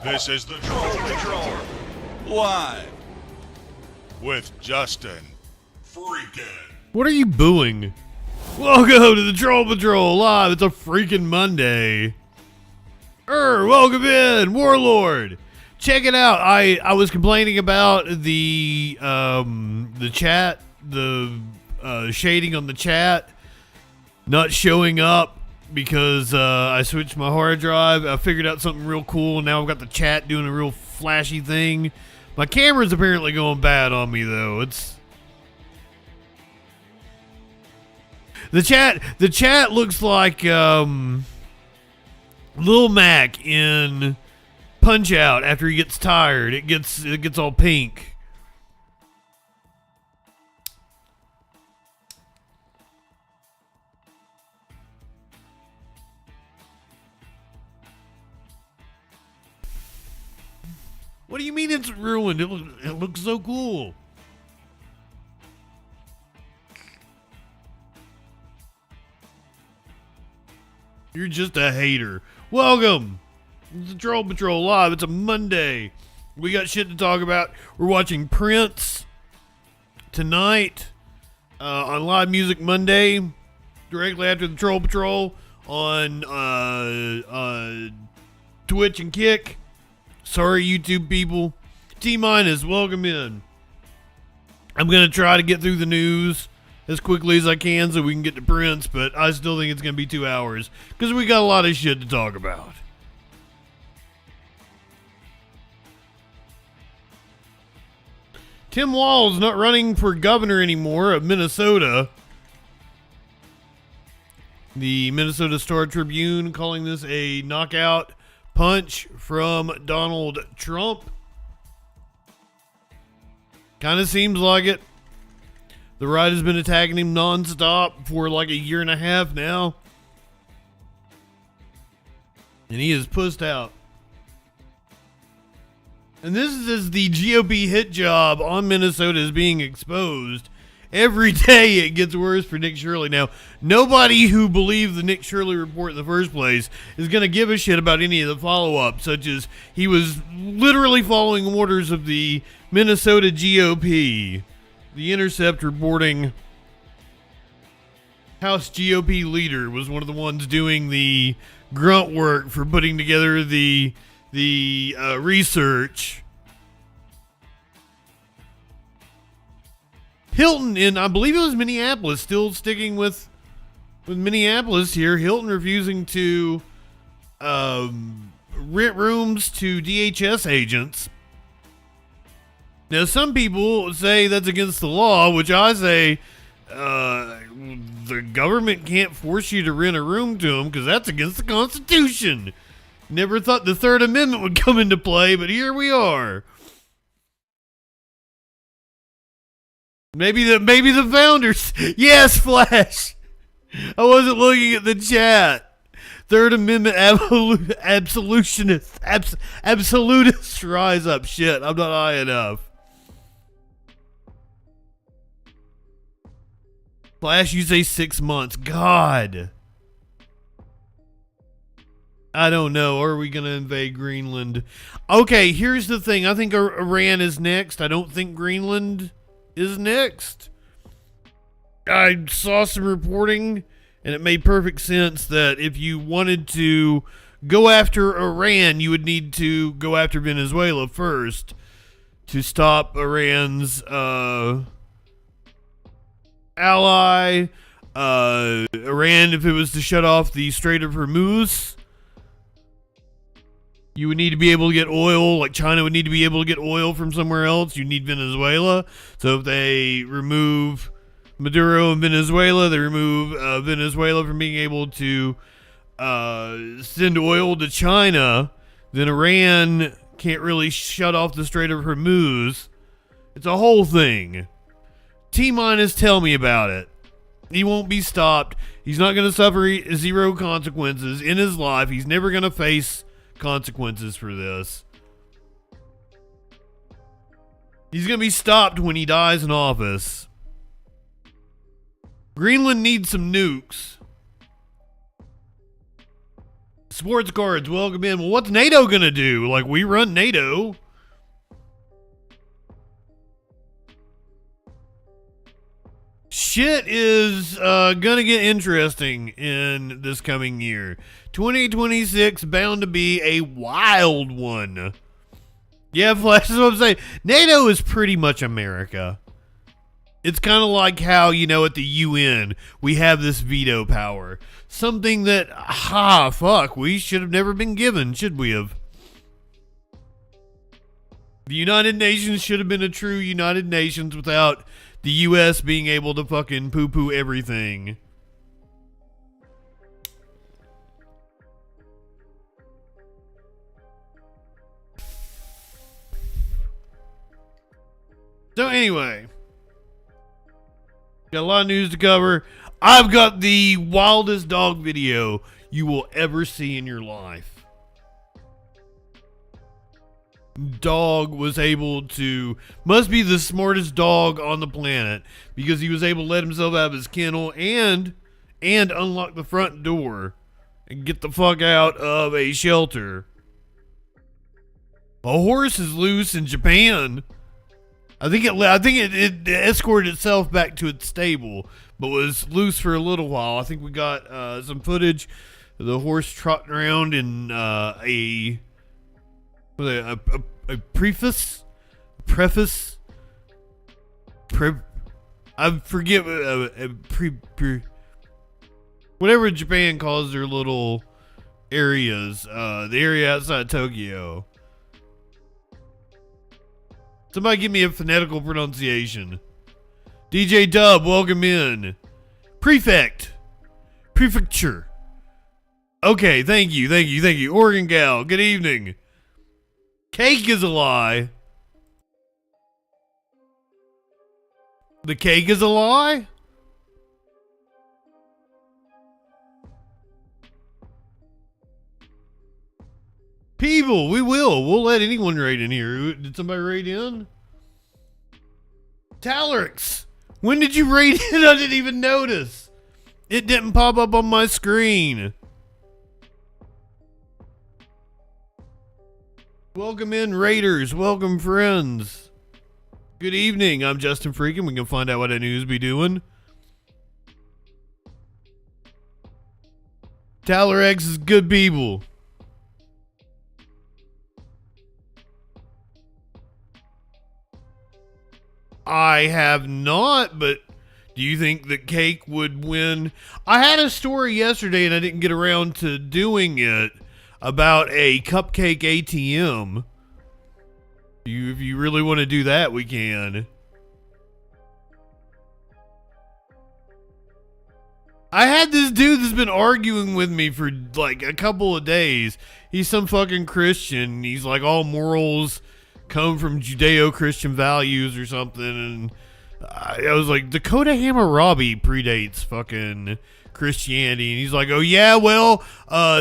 This is the Troll Patrol, live with Justin Freakin. What are you booing? Welcome to the Troll Patrol live. It's a freaking Monday. Welcome in, Warlord. Check it out. I was complaining about the chat, the shading on the chat not showing up because I switched my hard drive. I figured out something real cool. Now I've got the chat doing a real flashy thing. My camera's apparently going bad on me though. The chat looks like Lil Mac in Punch Out after he gets tired. It gets all pink. What do you mean it's ruined? It looks so cool. You're just a hater. Welcome. It's the Troll Patrol live. It's a Monday. We got shit to talk about. We're watching Prince tonight on Live Music Monday, directly after the Troll Patrol on Twitch and Kick. Sorry, YouTube people. T-minus, welcome in. I'm going to try to get through the news as quickly as I can so we can get to Prince, but I still think it's going to be 2 hours because we got a lot of shit to talk about. Tim Walz not running for governor anymore of Minnesota. The Minnesota Star Tribune calling this a knockout punch from Donald Trump. Kind of seems like it. The right has been attacking him nonstop for like a year and a half now. And he is pussed out. And this is as the GOP hit job on Minnesota is being exposed. Every day it gets worse for Nick Shirley. Now, nobody who believed the Nick Shirley report in the first place is going to give a shit about any of the follow-up, such as he was literally following orders of the Minnesota GOP. The Intercept reporting House GOP leader was one of the ones doing the grunt work for putting together the research. Hilton in, I believe it was Minneapolis, still sticking with Minneapolis here. Hilton refusing to rent rooms to DHS agents. Now, some people say that's against the law, which I say the government can't force you to rent a room to them because that's against the Constitution. Never thought the Third Amendment would come into play, but here we are. Maybe the founders. Yes, Flash. I wasn't looking at the chat. Third Amendment absolutists rise up. Shit, I'm not high enough. Flash, you say 6 months. God. I don't know. Are we going to invade Greenland? Okay, here's the thing. I think Iran is next. I don't think Greenland is next. I saw some reporting, and it made perfect sense that if you wanted to go after Iran, you would need to go after Venezuela first to stop Iran's ally. Iran, if it was to shut off the Strait of Hormuz, you would need to be able to get oil, like China would need to be able to get oil from somewhere else. You need Venezuela. So if they remove Maduro in Venezuela, they remove Venezuela from being able to send oil to China, then Iran can't really shut off the Strait of Hormuz. It's a whole thing. T-minus, tell me about it. He won't be stopped. He's not going to suffer zero consequences in his life. He's never going to face consequences for this. He's going to be stopped when he dies in office. Greenland needs some nukes. Sports cards, welcome in. Well, what's NATO gonna do? Like, we run NATO. Shit is gonna get interesting in this coming year. 2026 bound to be a wild one. Yeah, Flash, that's what I'm saying. NATO is pretty much America. It's kind of like how, you know, at the UN, we have this veto power. Something that, we should have never been given, should we have? The United Nations should have been a true United Nations without the U.S. being able to fucking poo-poo everything. So anyway, got a lot of news to cover. I've got the wildest dog video you will ever see in your life. Dog was able to, must be the smartest dog on the planet, because he was able to let himself out of his kennel and unlock the front door and get the fuck out of a shelter. A horse is loose in Japan. I think it escorted itself back to its stable, but was loose for a little while. I think we got some footage of the horse trotting around in a preface. I forget whatever Japan calls their little areas. The area outside Tokyo. Somebody give me a phonetical pronunciation. DJ Dub, welcome in. Prefecture. Okay, thank you. Oregon Gal, good evening. Cake is a lie. The cake is a lie? People, we'll let anyone raid in here. Did somebody raid in? Talerix, when did you raid in? I didn't even notice. It didn't pop up on my screen. Welcome in, raiders. Welcome, friends. Good evening. I'm JustinFREAKIN. We can find out what the news be doing. Talerix is good people. I have not, but do you think that Cake would win? I had a story yesterday and I didn't get around to doing it about a cupcake ATM. If you really want to do that, we can. I had this dude that's been arguing with me for like a couple of days. He's some fucking Christian. He's like, all morals come from Judeo-Christian values or something, and I was like, Dakota Hammurabi predates fucking Christianity, and he's like, oh yeah, well,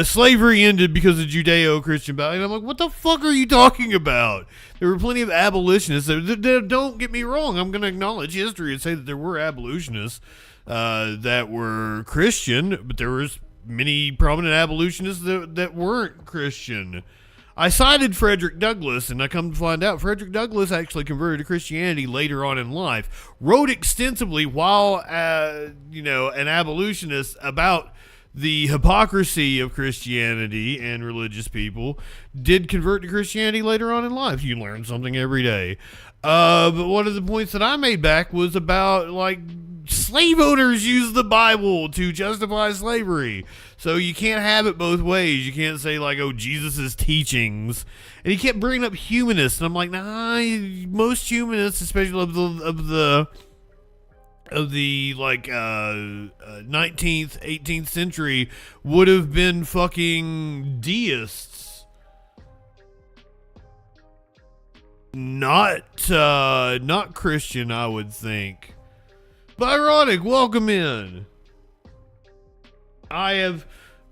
slavery ended because of Judeo-Christian values. And I'm like, what the fuck are you talking about? There were plenty of abolitionists. Don't get me wrong, I'm going to acknowledge history and say that there were abolitionists that were Christian, but there was many prominent abolitionists that weren't Christian. I cited Frederick Douglass, and I come to find out Frederick Douglass actually converted to Christianity later on in life. Wrote extensively while, an abolitionist about the hypocrisy of Christianity and religious people. Did convert to Christianity later on in life. You learn something every day. But one of the points that I made back was about, like, slave owners use the Bible to justify slavery. So you can't have it both ways. You can't say, like, oh, Jesus' teachings. And he kept bringing up humanists. And I'm like, nah, most humanists, especially of the 19th, 18th century, would have been fucking deists. Not Christian, I would think. Byronic, welcome in. Brother,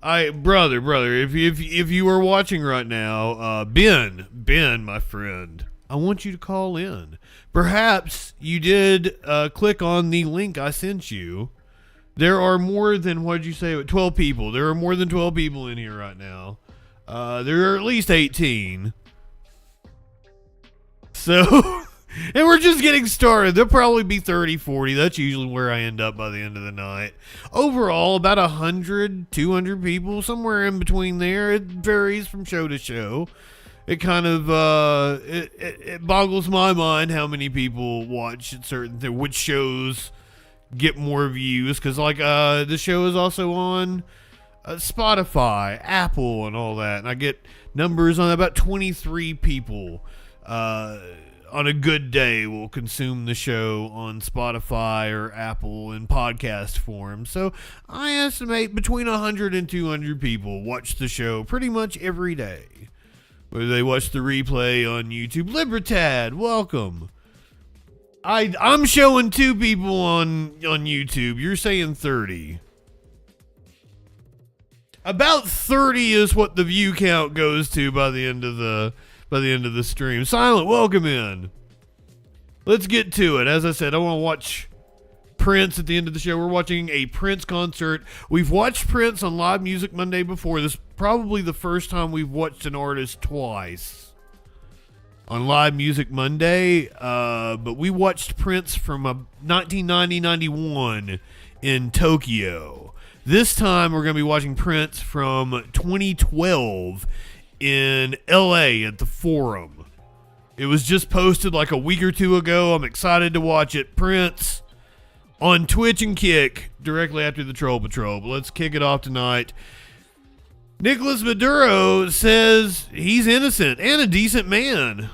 if you are watching right now, Ben, my friend, I want you to call in. Perhaps you did click on the link I sent you There are more than, what did you say, 12 people. There are more than 12 people in here right now. There are at least 18. So, and we're just getting started. There'll probably be 30, 40. That's usually where I end up by the end of the night. Overall, about 100, 200 people, somewhere in between there. It varies from show to show. It kind of, it boggles my mind how many people watch certain things, which shows get more views. Because, like, the show is also on Spotify, Apple, and all that. And I get numbers on about 23 people on a good day will consume the show on Spotify or Apple in podcast form. So I estimate between 100 and 200 people watch the show pretty much every day. Whether they watch the replay on YouTube. Libertad, welcome. I'm showing 2 people on YouTube. You're saying 30. About 30 is what the view count goes to by the end of the stream. Silent, welcome in. Let's get to it. As I said, I want to watch Prince at the end of the show. We're watching a Prince concert. We've watched Prince on Live Music Monday before. This is probably the first time we've watched an artist twice on Live Music Monday. But we watched Prince from 1990-91 in Tokyo. This time we're going to be watching Prince from 2012 in LA at the Forum. It was just posted like a week or two ago. I'm excited to watch it. Prince on Twitch and Kick directly after the Troll Patrol. But let's kick it off tonight. Nicolas Maduro says he's innocent and a decent man.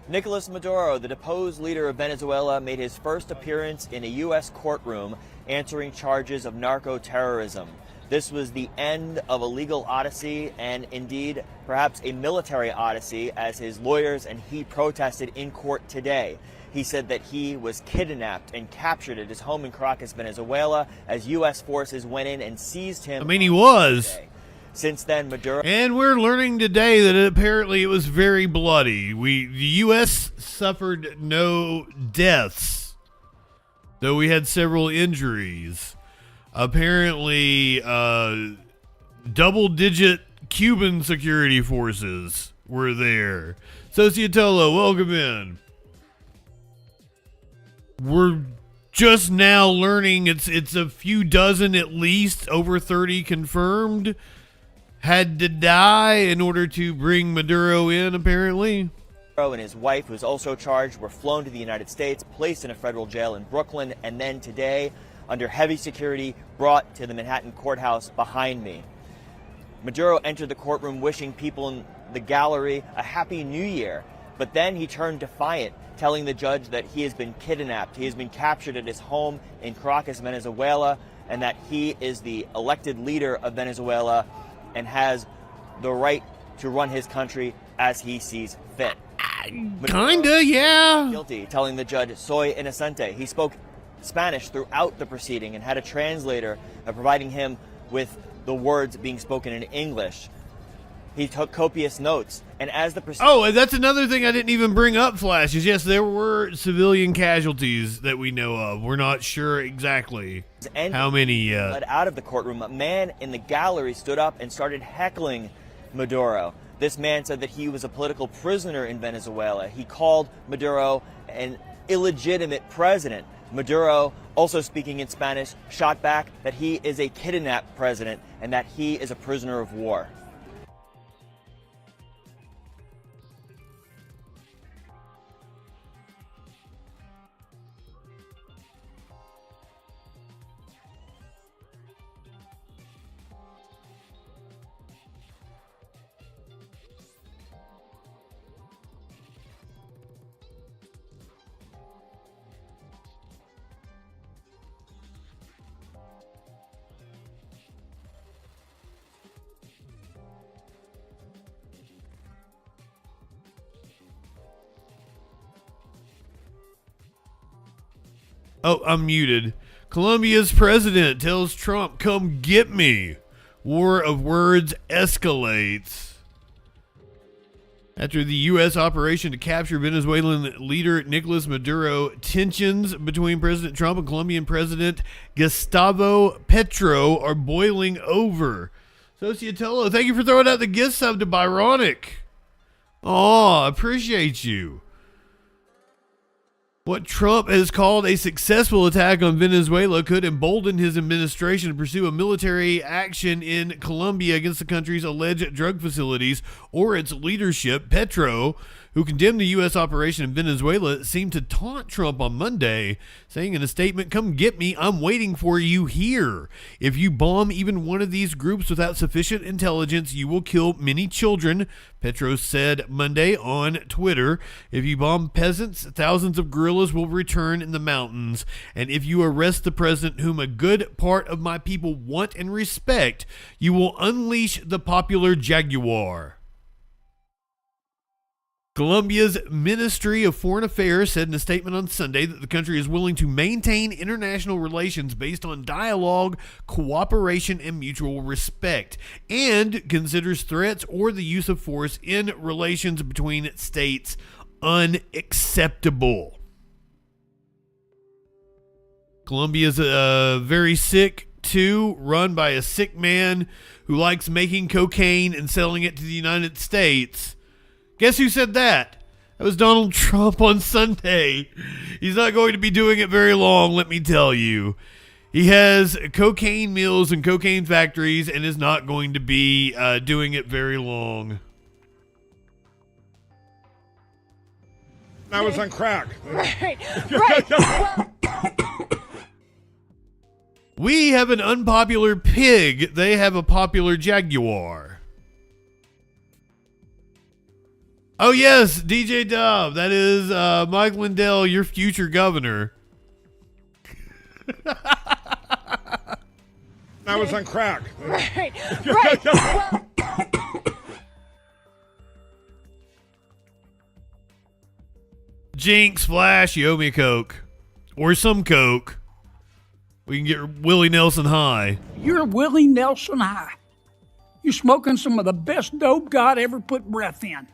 Nicolas Maduro, the deposed leader of Venezuela, made his first appearance in a U.S. courtroom answering charges of narco-terrorism. This was the end of a legal odyssey and indeed perhaps a military odyssey as his lawyers and he protested in court today. He said that he was kidnapped and captured at his home in Caracas, Venezuela, as U.S. forces went in and seized him. I mean, he was. Since then, Maduro... And we're learning today that apparently it was very bloody. The U.S. suffered no deaths, though we had several injuries. Apparently, double-digit Cuban security forces were there. Societolo, welcome in. We're just now learning it's a few dozen at least, over 30 confirmed, had to die in order to bring Maduro in, apparently. Maduro and his wife, who is also charged, were flown to the United States, placed in a federal jail in Brooklyn, and then today, under heavy security, brought to the Manhattan courthouse behind me. Maduro entered the courtroom wishing people in the gallery a happy new year, but then he turned defiant, telling the judge that he has been kidnapped, he has been captured at his home in Caracas, Venezuela, and that he is the elected leader of Venezuela and has the right to run his country as he sees fit. Kinda, yeah. Guilty, telling the judge, soy inocente. He spoke Spanish throughout the proceeding and had a translator providing him with the words being spoken in English. He took copious notes, and as the proceeding... Oh, and that's another thing I didn't even bring up, Flash, is yes, there were civilian casualties that we know of. We're not sure exactly how many yet. Led out of the courtroom, a man in the gallery stood up and started heckling Maduro. This man said that he was a political prisoner in Venezuela. He called Maduro an illegitimate president. Maduro, also speaking in Spanish, shot back that he is a kidnapped president and that he is a prisoner of war. Oh, I'm muted. Colombia's president tells Trump, come get me. War of words escalates. After the U.S. operation to capture Venezuelan leader Nicolas Maduro, tensions between President Trump and Colombian President Gustavo Petro are boiling over. Sociatello, thank you for throwing out the gift sub to Byronic. Aw, appreciate you. What Trump has called a successful attack on Venezuela could embolden his administration to pursue a military action in Colombia against the country's alleged drug facilities or its leadership. Petro, who condemned the U.S. operation in Venezuela, seemed to taunt Trump on Monday, saying in a statement, "Come get me, I'm waiting for you here. If you bomb even one of these groups without sufficient intelligence, you will kill many children," Petro said Monday on Twitter. "If you bomb peasants, thousands of guerrillas will return in the mountains. And if you arrest the president whom a good part of my people want and respect, you will unleash the popular jaguar." Colombia's Ministry of Foreign Affairs said in a statement on Sunday that the country is willing to maintain international relations based on dialogue, cooperation, and mutual respect, and considers threats or the use of force in relations between states unacceptable. Colombia's very sick too, run by a sick man who likes making cocaine and selling it to the United States. Guess who said that? That was Donald Trump on Sunday. He's not going to be doing it very long, let me tell you. He has cocaine mills and cocaine factories and is not going to be doing it very long. I was on crack. Right. Well, We have an unpopular pig. They have a popular jaguar. Oh, yes, DJ Dub. That is Mike Lindell, your future governor. I was on crack. right. Well, Jinx, Flash, you owe me a Coke. Or some Coke. We can get Willie Nelson high. You're Willie Nelson high. You're smoking some of the best dope God ever put breath in.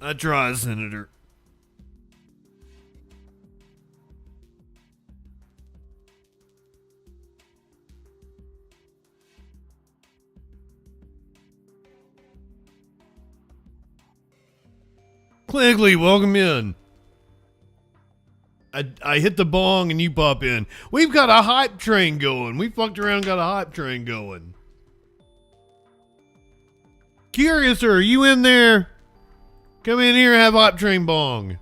I try, Senator. Quigley, welcome in. I hit the bong and you pop in. We've got a hype train going. We fucked around and got a hype train going. Curious, are you in there? Come in here and have hype train bong.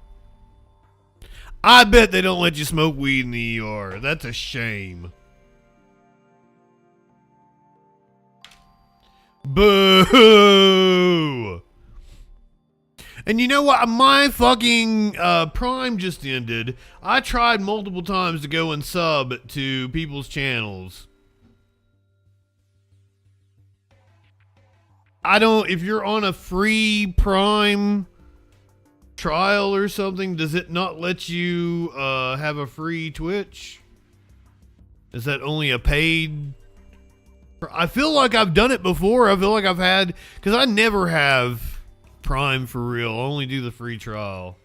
I bet they don't let you smoke weed in the ER. That's a shame. Boo! And you know what? My fucking Prime just ended. I tried multiple times to go and sub to people's channels. If you're on a free Prime trial or something, does it not let you have a free Twitch? Is that only a paid? I feel like I've done it before. I feel like I've had, because I never have Prime for real. I only do the free trial.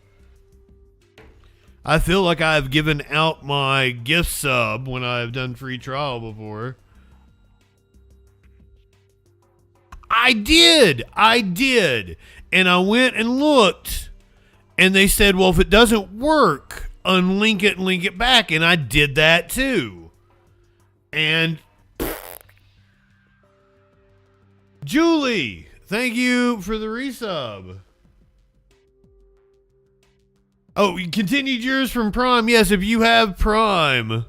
I feel like I've given out my gift sub when I've done free trial before. I did. And I went and looked. And they said, well, if it doesn't work, unlink it and link it back. And I did that too. And Julie, thank you for the resub. Oh, you continued yours from Prime. Yes, if you have Prime.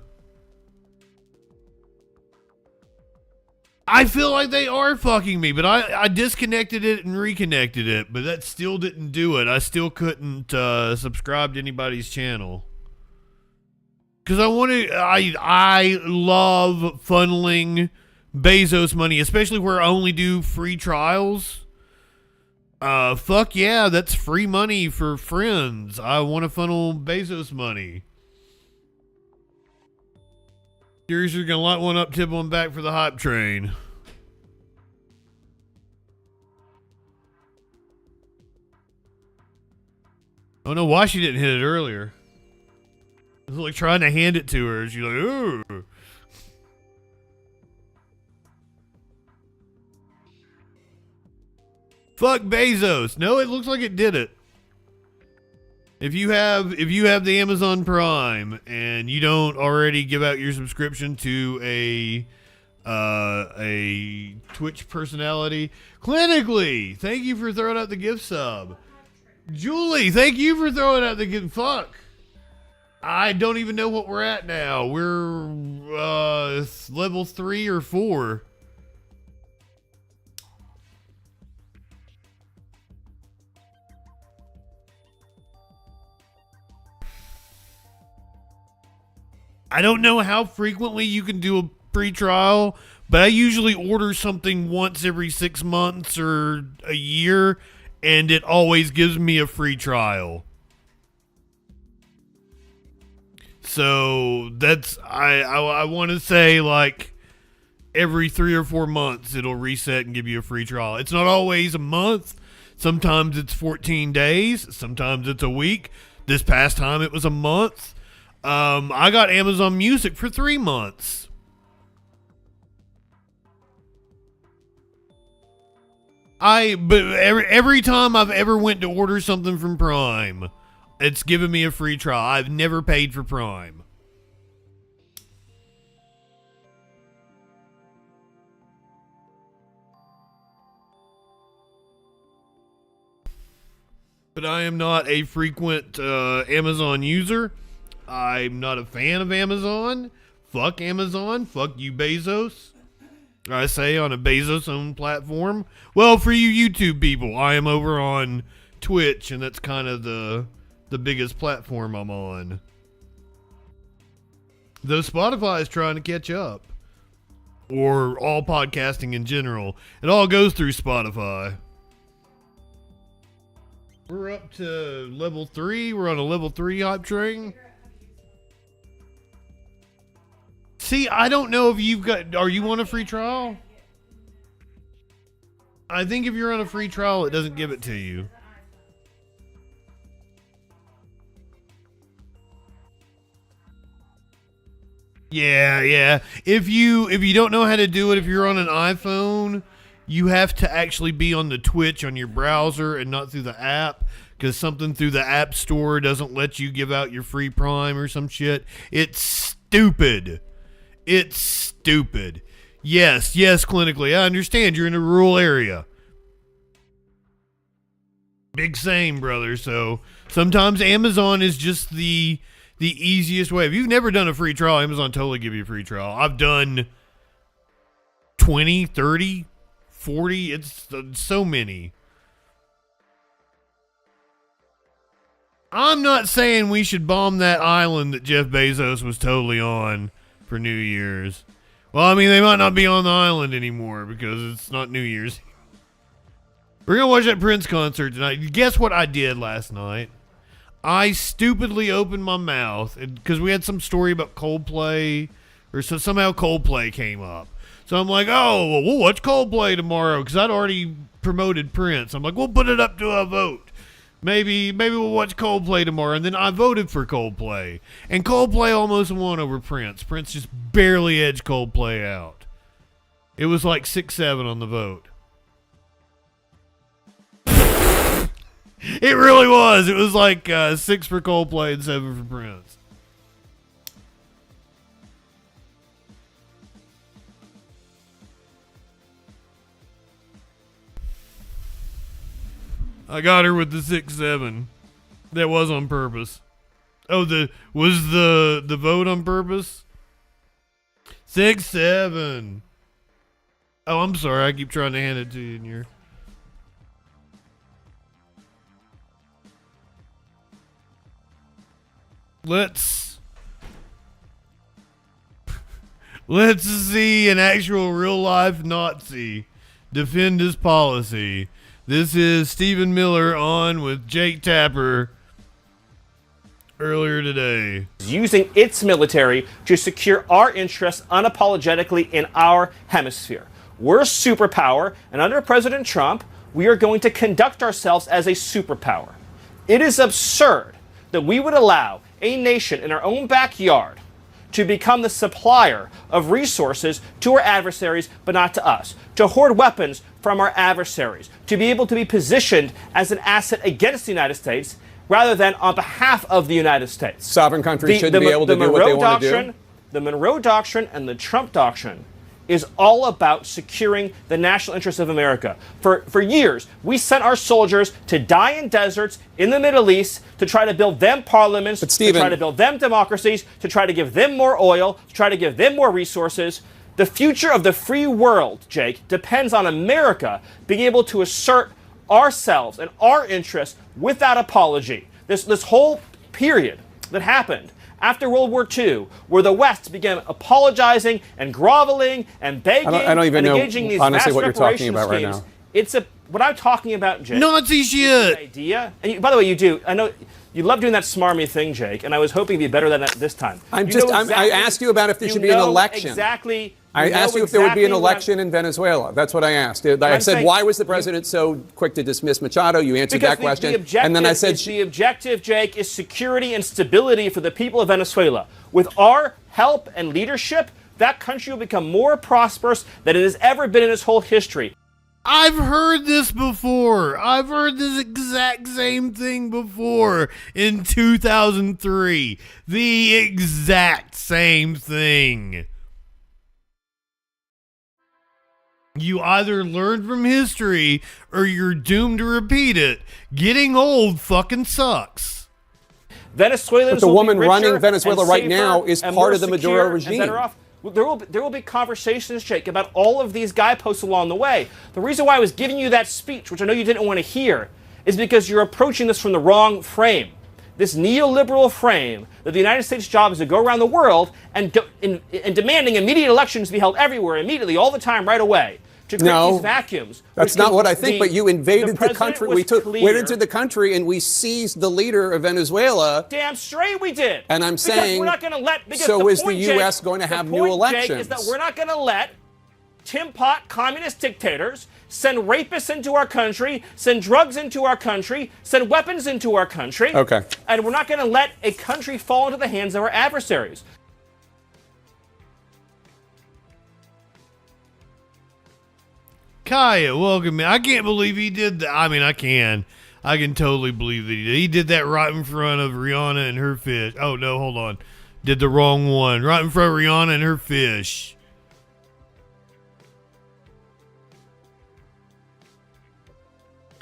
I feel like they are fucking me, but I disconnected it and reconnected it, but that still didn't do it. I still couldn't subscribe to anybody's channel. Because I love funneling Bezos money, especially where I only do free trials. Fuck yeah, that's free money for friends. I want to funnel Bezos money. Curious who's gonna light one up, tip one back for the hype train. I don't know why she didn't hit it earlier. It was like trying to hand it to her. She's like, ooh. Fuck Bezos. No, it looks like it did it. If you have the Amazon Prime and you don't already give out your subscription to a Twitch personality, clinically, thank you for throwing out the gift sub. Julie, thank you for throwing out the gift. Fuck. I don't even know what we're at now. We're level 3 or 4. I don't know how frequently you can do a free trial, but I usually order something once every 6 months or a year, and it always gives me a free trial. So that's I want to say like every 3 or 4 months it'll reset and give you a free trial. It's not always a month. Sometimes it's 14 days. Sometimes it's a week. This past time it was a month. I got Amazon Music for 3 months. But every time I've ever went to order something from Prime, it's given me a free trial. I've never paid for Prime. But I am not a frequent Amazon user. I'm not a fan of Amazon. Fuck Amazon. Fuck you, Bezos. I say on a Bezos-owned platform. Well, for you YouTube people, I am over on Twitch, and that's kind of the biggest platform I'm on. Though Spotify is trying to catch up. Or all podcasting in general. It all goes through Spotify. We're up to level 3. We're on a level 3 hype train. See, I don't know if you've got... Are you on a free trial? I think if you're on a free trial, it doesn't give it to you. Yeah. If you don't know how to do it, if you're on an iPhone, you have to actually be on the Twitch on your browser and not through the app, because something through the App Store doesn't let you give out your free Prime or some shit. It's stupid. It's stupid. Yes, clinically. I understand you're in a rural area. Big same, brother. So sometimes Amazon is just the easiest way. If you've never done a free trial, Amazon totally give you a free trial. I've done 20, 30, 40. It's so many. I'm not saying we should bomb that island that Jeff Bezos was totally on for New Year's. Well, I mean, they might not be on the island anymore because it's not New Year's. We're going to watch that Prince concert tonight. Guess what I did last night? I stupidly opened my mouth because we had some story about Coldplay, or so somehow Coldplay came up. So I'm like, oh, well, we'll watch Coldplay tomorrow because I'd already promoted Prince. I'm like, we'll put it up to a vote. Maybe we'll watch Coldplay tomorrow. And then I voted for Coldplay. And Coldplay almost won over Prince. Prince just barely edged Coldplay out. It was like 6-7 on the vote. It really was. It was like 6 for Coldplay and 7 for Prince. I got her with the 6-7. That was on purpose. Oh, was the vote on purpose? 6-7. Oh, I'm sorry. I keep trying to hand it to you in here. Let's see an actual real life Nazi defend his policy. This is Stephen Miller on with Jake Tapper earlier today. Using its military to secure our interests unapologetically in our hemisphere. We're a superpower, and under President Trump, we are going to conduct ourselves as a superpower. It is absurd that we would allow a nation in our own backyard to become the supplier of resources to our adversaries, but not to us, to hoard weapons from our adversaries, to be able to be positioned as an asset against the United States rather than on behalf of the United States. Sovereign countries shouldn't be able to do what they want to do. The Monroe Doctrine and the Trump Doctrine is all about securing the national interests of America. For years, we sent our soldiers to die in deserts in the Middle East to try to build them parliaments, to try to build them democracies, to try to give them more oil, to try to give them more resources. The future of the free world, Jake, depends on America being able to assert ourselves and our interests without apology. This whole period that happened after World War II, where the West began apologizing and groveling and begging I don't even and know, engaging in these honestly, vast what you're talking reparation about right schemes, now. it's what I'm talking about, Jake. Nazi shit. Idea. And by the way, you do. I know you love doing that smarmy thing, Jake, and I was hoping to be better than that this time. I asked you about if there should be an election. Exactly. I asked you if there would be an election in Venezuela. That's what I asked. I said, why was the president so quick to dismiss Machado? You answered that question. And then I said, the objective, Jake, is security and stability for the people of Venezuela. With our help and leadership, that country will become more prosperous than it has ever been in its whole history. I've heard this before. I've heard this exact same thing before in 2003. The exact same thing. You either learn from history or you're doomed to repeat it. Getting old fucking sucks. Venezuelans but the woman will be richer running Venezuela and right safer now is and part more of the Maduro secure and regime. better off. There will be conversations, Jake, about all of these guideposts along the way. The reason why I was giving you that speech, which I know you didn't want to hear, is because you're approaching this from the wrong frame. This neoliberal frame that the United States' job is to go around the world and demanding immediate elections be held everywhere, immediately, all the time, right away. To create these vacuums. That's not what I think, but you invaded the country. We went into the country and we seized the leader of Venezuela. Damn straight we did. And I'm saying, we're not going to let. So is the U.S. going to have new elections? Jake, is that we're not going to let Tim Pot communist dictators send rapists into our country, send drugs into our country, send weapons into our country. Okay. And we're not going to let a country fall into the hands of our adversaries. Kaya, welcome. I can't believe he did that. I mean, I can totally believe that he did. He did that right in front of Rihanna and her fish. Oh, no, hold on. Did the wrong one. Right in front of Rihanna and her fish.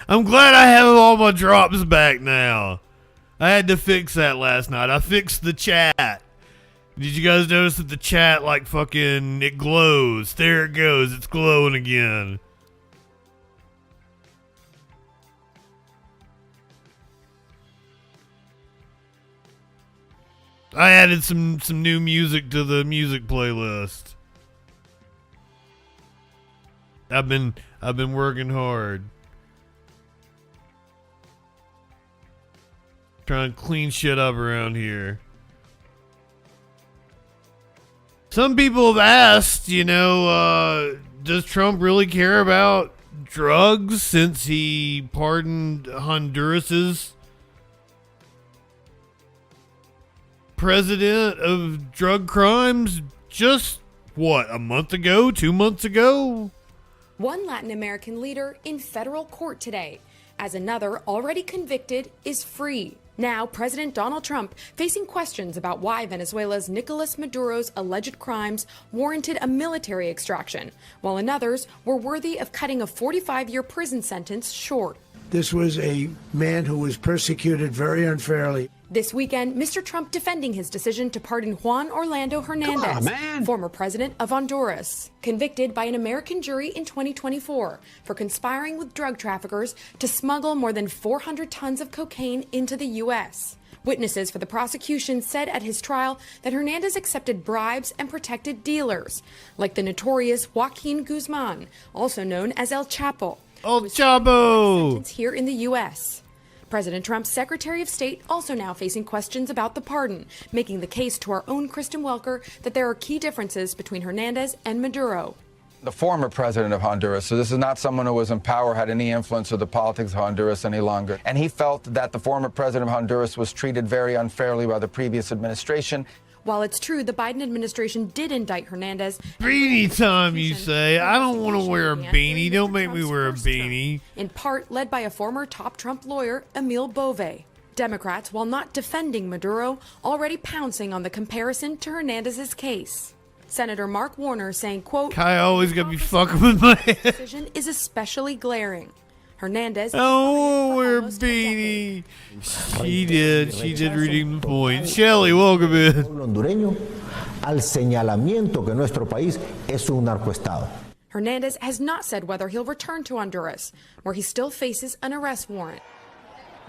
I'm glad I have all my drops back now. I had to fix that last night. I fixed the chat. Did you guys notice that the chat, like, fucking, it glows? There it goes. It's glowing again. I added some new music to the music playlist. I've been working hard. Trying to clean shit up around here. Some people have asked, does Trump really care about drugs since he pardoned Honduras's president of drug crimes just, a month ago, 2 months ago? One Latin American leader in federal court today, as another already convicted is free. Now, President Donald Trump facing questions about why Venezuela's Nicolas Maduro's alleged crimes warranted a military extraction, while others were worthy of cutting a 45-year prison sentence short. This was a man who was persecuted very unfairly. This weekend, Mr. Trump defending his decision to pardon Juan Orlando Hernandez, former president of Honduras, convicted by an American jury in 2024 for conspiring with drug traffickers to smuggle more than 400 tons of cocaine into the U.S. Witnesses for the prosecution said at his trial that Hernandez accepted bribes and protected dealers, like the notorious Joaquin Guzman, also known as El Chapo. El Chapo! Here in the U.S. President Trump's Secretary of State also now facing questions about the pardon, making the case to our own Kristen Welker that there are key differences between Hernandez and Maduro. The former president of Honduras, so this is not someone who was in power, had any influence of the politics of Honduras any longer. And he felt that the former president of Honduras was treated very unfairly by the previous administration. While it's true the Biden administration did indict Hernandez. Beanie time, you say? I don't want to wear a beanie. Don't make me wear a beanie. In part led by a former top Trump lawyer, Emil Bove. Democrats, while not defending Maduro, already pouncing on the comparison to Hernandez's case. Senator Mark Warner saying, quote, Kai always got me fucking with my head. Decision is especially glaring. Hernandez. Oh, we're a beanie. She did redeem the point. Shelley, welcome in. Hondureño al señalamiento que nuestro país es un narcoestado. Hernandez has not said whether he'll return to Honduras, where he still faces an arrest warrant.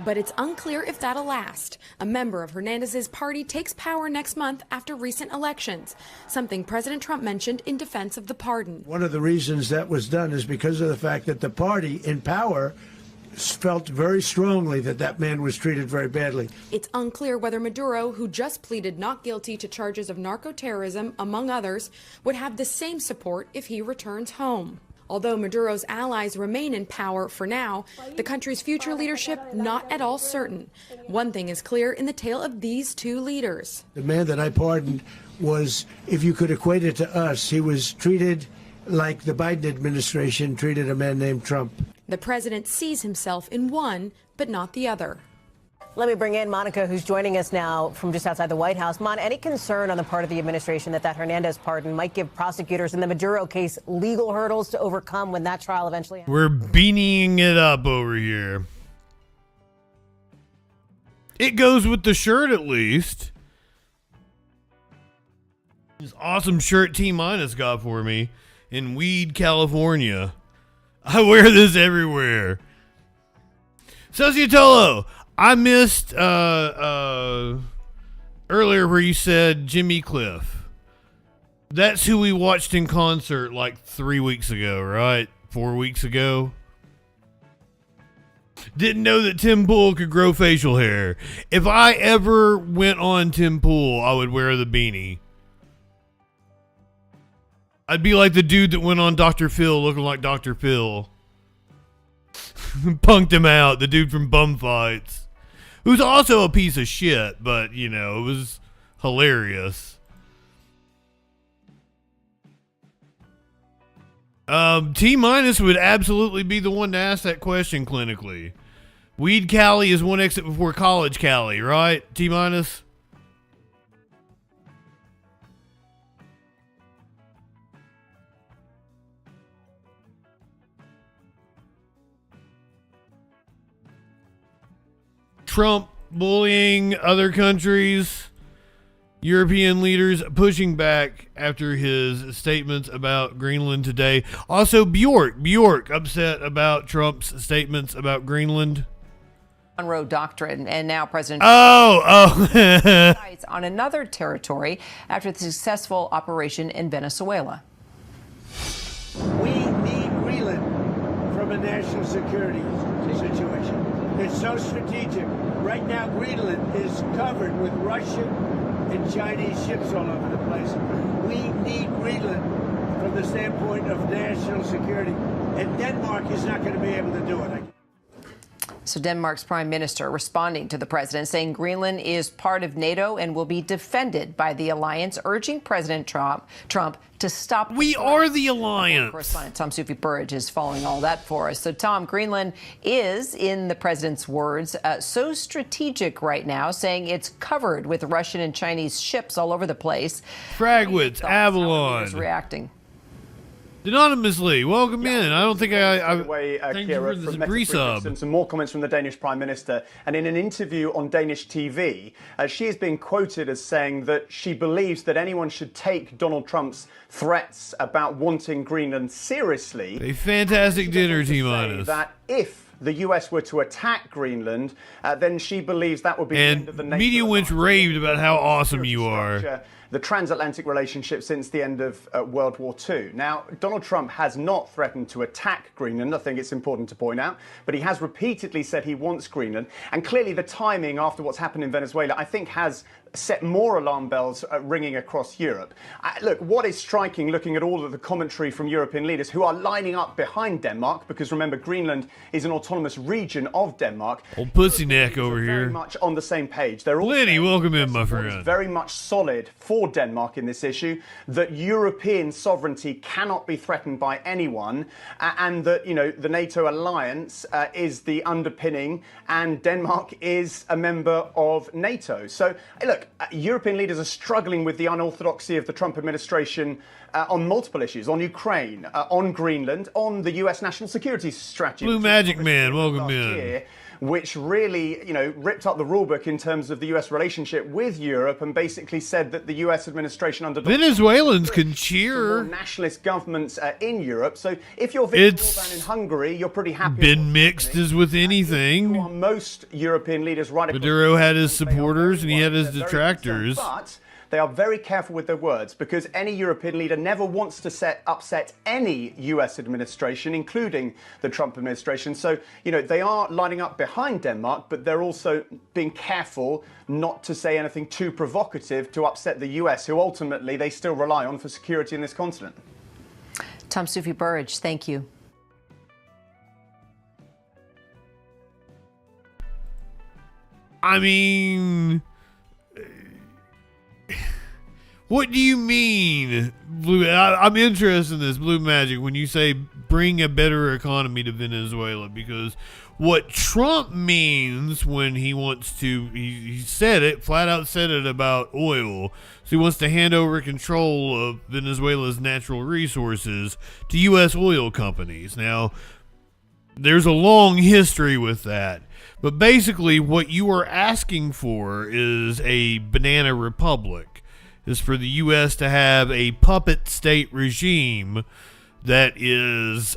But it's unclear if that'll last. A member of Hernandez's party takes power next month after recent elections, something President Trump mentioned in defense of the pardon. One of the reasons that was done is because of the fact that the party in power felt very strongly that that man was treated very badly. It's unclear whether Maduro, who just pleaded not guilty to charges of narco-terrorism, among others, would have the same support if he returns home. Although Maduro's allies remain in power for now, the country's future leadership not at all certain. One thing is clear in the tale of these two leaders. The man that I pardoned was, if you could equate it to us, he was treated like the Biden administration treated a man named Trump. The president sees himself in one, but not the other. Let me bring in Monica, who's joining us now from just outside the White House. Mon, any concern on the part of the administration that Hernandez pardon might give prosecutors in the Maduro case legal hurdles to overcome when that trial eventually happens? We're beanieing it up over here. It goes with the shirt, at least. This awesome shirt T-Minus got for me in Weed, California. I wear this everywhere. Sociotolo, I missed earlier where you said Jimmy Cliff. That's who we watched in concert like 3 weeks ago, right? 4 weeks ago. Didn't know that Tim Pool could grow facial hair. If I ever went on Tim Pool, I would wear the beanie. I'd be like the dude that went on Dr. Phil looking like Dr. Phil. Punked him out, the dude from Bum Fights. Who's also a piece of shit, but, you know, it was hilarious. T-Minus would absolutely be the one to ask that question clinically. Weed Cali is one exit before College Cali, right? T-Minus? Trump bullying other countries, European leaders pushing back after his statements about Greenland today. Also, Bjork upset about Trump's statements about Greenland. Monroe Doctrine, and now President sites on another territory after the successful operation in Venezuela. We need Greenland from a national security situation. It's so strategic. Right now, Greenland is covered with Russian and Chinese ships all over the place. We need Greenland from the standpoint of national security, and Denmark is not going to be able to do it. So Denmark's prime minister responding to the president, saying Greenland is part of NATO and will be defended by the alliance, urging President Trump to stop. We are the alliance. Correspondent Tom Sufi Burridge is following all that for us. So Tom, Greenland is, in the president's words, so strategic right now, saying it's covered with Russian and Chinese ships all over the place. Fragwitz, Avalon. Is reacting. Anonymously, welcome in. I don't think thank you for the resub. Some more comments from the Danish Prime Minister. And in an interview on Danish TV, she has been quoted as saying that she believes that anyone should take Donald Trump's threats about wanting Greenland seriously. A fantastic dinner, T-Minus. That if the US were to attack Greenland, then she believes that would be the end of the NATO Media Winch raved about how awesome you are. the transatlantic relationship since the end of World War II. Now, Donald Trump has not threatened to attack Greenland, I think it's important to point out, but he has repeatedly said he wants Greenland. And clearly the timing after what's happened in Venezuela, I think, has set more alarm bells ringing across Europe. Look, what is striking, looking at all of the commentary from European leaders who are lining up behind Denmark, because remember, Greenland is an autonomous region of Denmark. Old pussy neck over here. Very much on the same page. They're all Lenny, welcome in, my friend. Very much solid for Denmark in this issue, that European sovereignty cannot be threatened by anyone, and that, you know, the NATO alliance is the underpinning, and Denmark is a member of NATO. So, look, European leaders are struggling with the unorthodoxy of the Trump administration on multiple issues, on Ukraine, on Greenland, on the US national security strategy. Blue Magic Man, welcome in. Which really, you know, ripped up the rulebook in terms of the US relationship with Europe, and basically said that the US administration under Venezuelans can cheer nationalist governments in Europe. So if you're Viktor Orban in Hungary, you're pretty happy. Been mixed as with anything. Most European leaders right across Maduro had his supporters and he had his detractors. But they are very careful with their words, because any European leader never wants to upset any US administration, including the Trump administration. So, you know, they are lining up behind Denmark, but they're also being careful not to say anything too provocative to upset the US, who ultimately they still rely on for security in this continent. Tom Sufi Burridge, thank you. I mean, what do you mean, Blue? I'm interested in this, Blue Magic, when you say bring a better economy to Venezuela, because what Trump means when he wants to, he said it, flat out said it about oil. So he wants to hand over control of Venezuela's natural resources to U.S. oil companies. Now, there's a long history with that. But basically, what you are asking for is a banana republic. Is for the U.S. to have a puppet state regime that is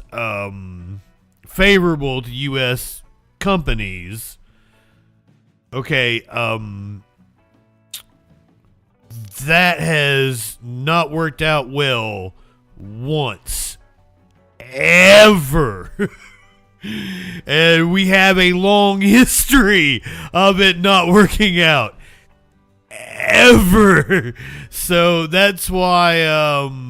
favorable to U.S. companies. Okay, that has not worked out well once. Ever. And we have a long history of it not working out. Ever. So that's why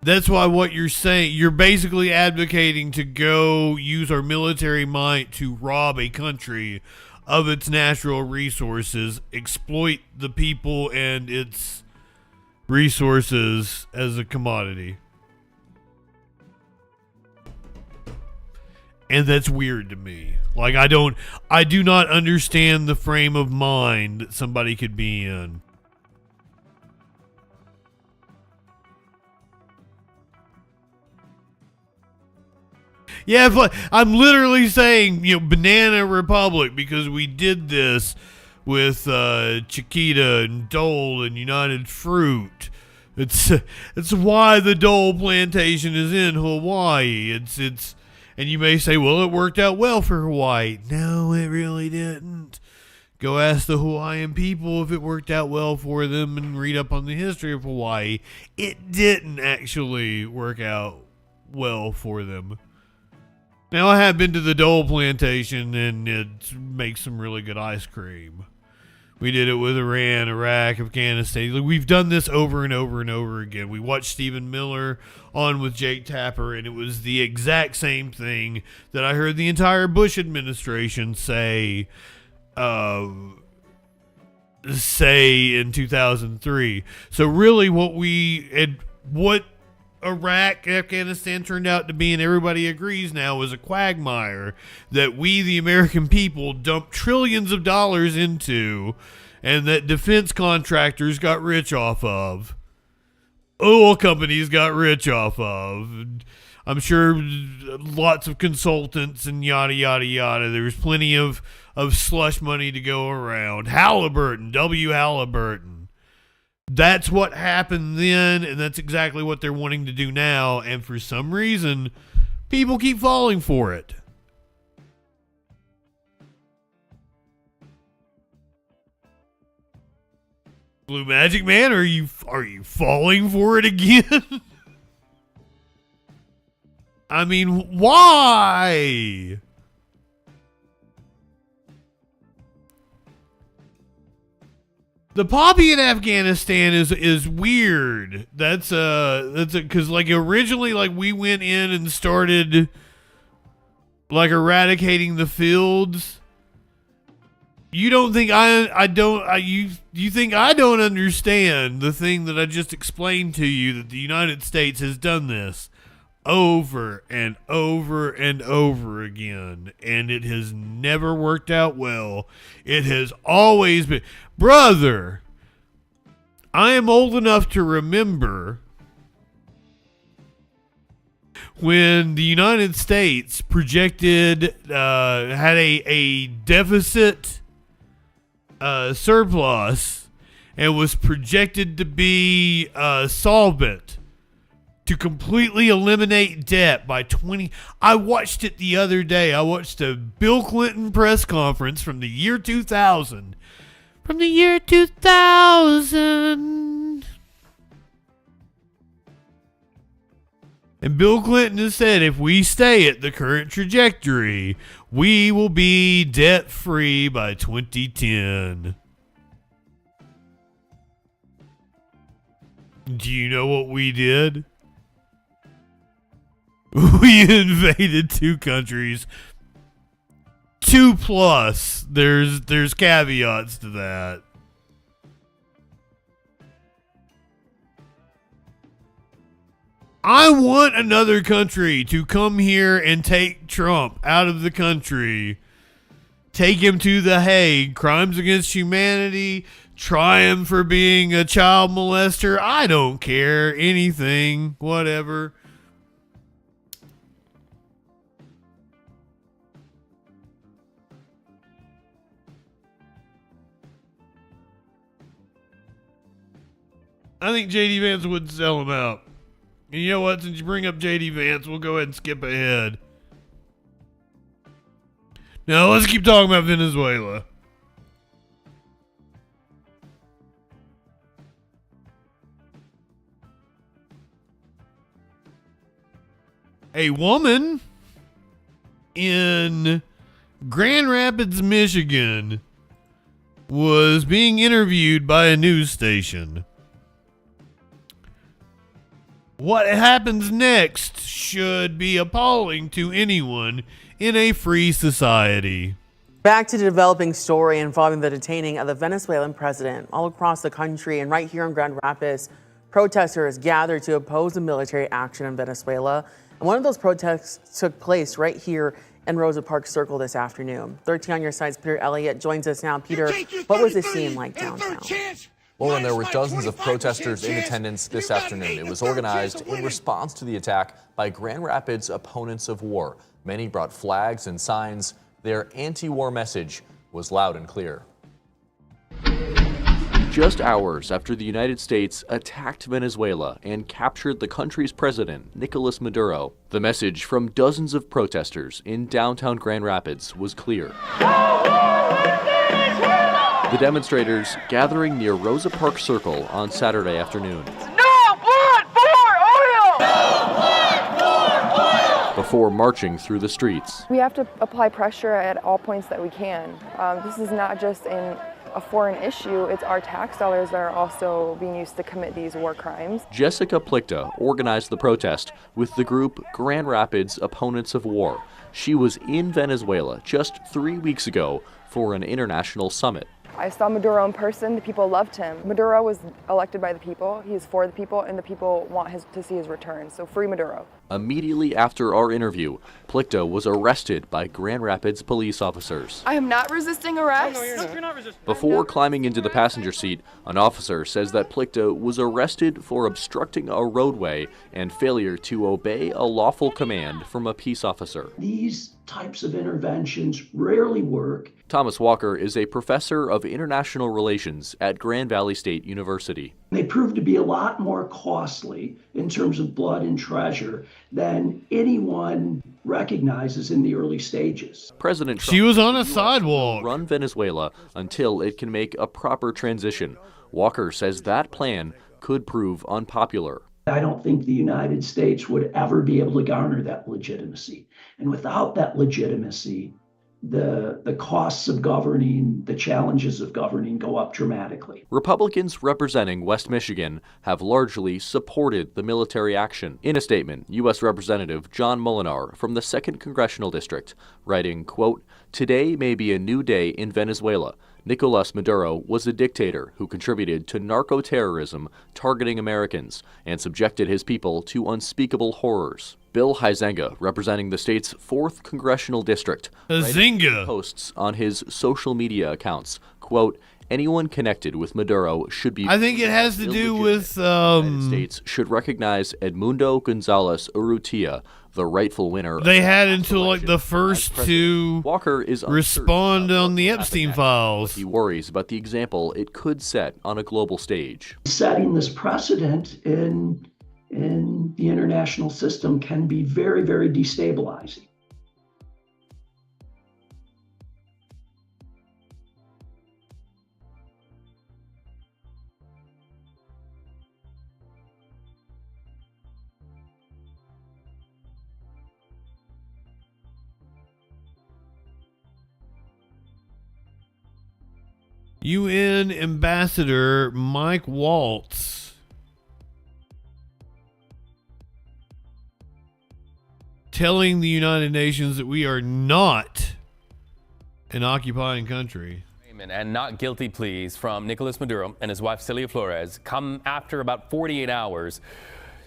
what you're saying, you're basically advocating to go use our military might to rob a country of its natural resources, exploit the people and its resources as a commodity. And that's weird to me. Like, I do not understand the frame of mind that somebody could be in. Yeah, but I'm literally saying, you know, Banana Republic, because we did this with Chiquita and Dole and United Fruit. It's why the Dole plantation is in Hawaii. It's and you may say, well, it worked out well for Hawaii. No, it really didn't. Go ask the Hawaiian people if it worked out well for them and read up on the history of Hawaii. It didn't actually work out well for them. Now, I have been to the Dole plantation, and it makes some really good ice cream. We did it with Iran, Iraq, Afghanistan. We've done this over and over and over again. We watched Stephen Miller on with Jake Tapper, and it was the exact same thing that I heard the entire Bush administration say in 2003. So really what Iraq, Afghanistan turned out to be, and everybody agrees now, was a quagmire that we, the American people, dumped trillions of dollars into, and that defense contractors got rich off of. Oil companies got rich off of. I'm sure lots of consultants and yada, yada, yada. There's plenty of slush money to go around. Halliburton, W. Halliburton. That's what happened then, and that's exactly what they're wanting to do now, and for some reason, people keep falling for it. Blue Magic Man, are you falling for it again? I mean, why? The poppy in Afghanistan is weird. That's because like originally like we went in and started like eradicating the fields. You don't think you think I don't understand the thing that I just explained to you, that the United States has done this over and over and over again, and it has never worked out well. It has always been, brother, I am old enough to remember when the United States projected had a deficit surplus and was projected to be solvent to completely eliminate debt by 20. I watched it the other day. I watched a Bill Clinton press conference from the year 2000. From the year 2000. And Bill Clinton has said if we stay at the current trajectory, we will be debt-free by 2010. Do you know what we did? We invaded 2 countries. 2+. There's caveats to that. I want another country to come here and take Trump out of the country. Take him to The Hague. Crimes against humanity. Try him for being a child molester. I don't care. Anything. Whatever. I think JD Vance would sell him out. And you know what? Since you bring up JD Vance, we'll go ahead and skip ahead. Now let's keep talking about Venezuela. A woman in Grand Rapids, Michigan was being interviewed by a news station. What happens next should be appalling to anyone in a free society. Back to the developing story involving the detaining of the Venezuelan president. All across the country and right here in Grand Rapids, protesters gathered to oppose the military action in Venezuela. And one of those protests took place right here in Rosa Parks Circle this afternoon. 13 on your side's Peter Elliott joins us now. Peter, what was the scene like downtown? Well, and there were dozens of protesters in attendance this afternoon. It was organized in response to the attack by Grand Rapids opponents of war. Many brought flags and signs. Their anti-war message was loud and clear. Just hours after the United States attacked Venezuela and captured the country's president, Nicolas Maduro, the message from dozens of protesters in downtown Grand Rapids was clear. The demonstrators gathering near Rosa Parks Circle on Saturday afternoon. No blood for oil! No blood for oil! Before marching through the streets. We have to apply pressure at all points that we can. This is not just in a foreign issue, it's our tax dollars that are also being used to commit these war crimes. Jessica Plichta organized the protest with the group Grand Rapids Opponents of War. She was in Venezuela just 3 weeks ago for an international summit. I saw Maduro in person. The people loved him. Maduro was elected by the people. He's for the people, and the people want to see his return. So free Maduro. Immediately after our interview, Plichta was arrested by Grand Rapids police officers. I am not resisting arrest. No, you're not resisting. Before climbing into the passenger seat, an officer says that Plichta was arrested for obstructing a roadway and failure to obey a lawful command from a peace officer. These types of interventions rarely work. Thomas Walker is a professor of international relations at Grand Valley State University. They prove to be a lot more costly in terms of blood and treasure than anyone recognizes in the early stages. President Trump she was on a sidewalk. Run Venezuela until it can make a proper transition. Walker says that plan could prove unpopular. I don't think the United States would ever be able to garner that legitimacy. And without that legitimacy, the costs of governing, the challenges of governing go up dramatically. Republicans representing West Michigan have largely supported the military action. In a statement, U.S. Representative John Molinar from the 2nd Congressional District, writing, quote, "Today may be a new day in Venezuela. Nicolas Maduro was a dictator who contributed to narco-terrorism targeting Americans and subjected his people to unspeakable horrors." Bill Huizenga, representing the state's 4th Congressional District, posts on his social media accounts, quote, "Anyone connected with Maduro should be..." I think it has to do with The United States should recognize Edmundo Gonzalez Urrutia, the rightful winner. They had until like the first to Walker is respond on the Epstein files. He worries about the example it could set on a global stage. Setting this precedent in the international system can be very, very destabilizing. UN Ambassador Mike Waltz telling the United Nations that we are not an occupying country. And not guilty pleas from Nicolas Maduro and his wife Celia Flores come after about 48 hours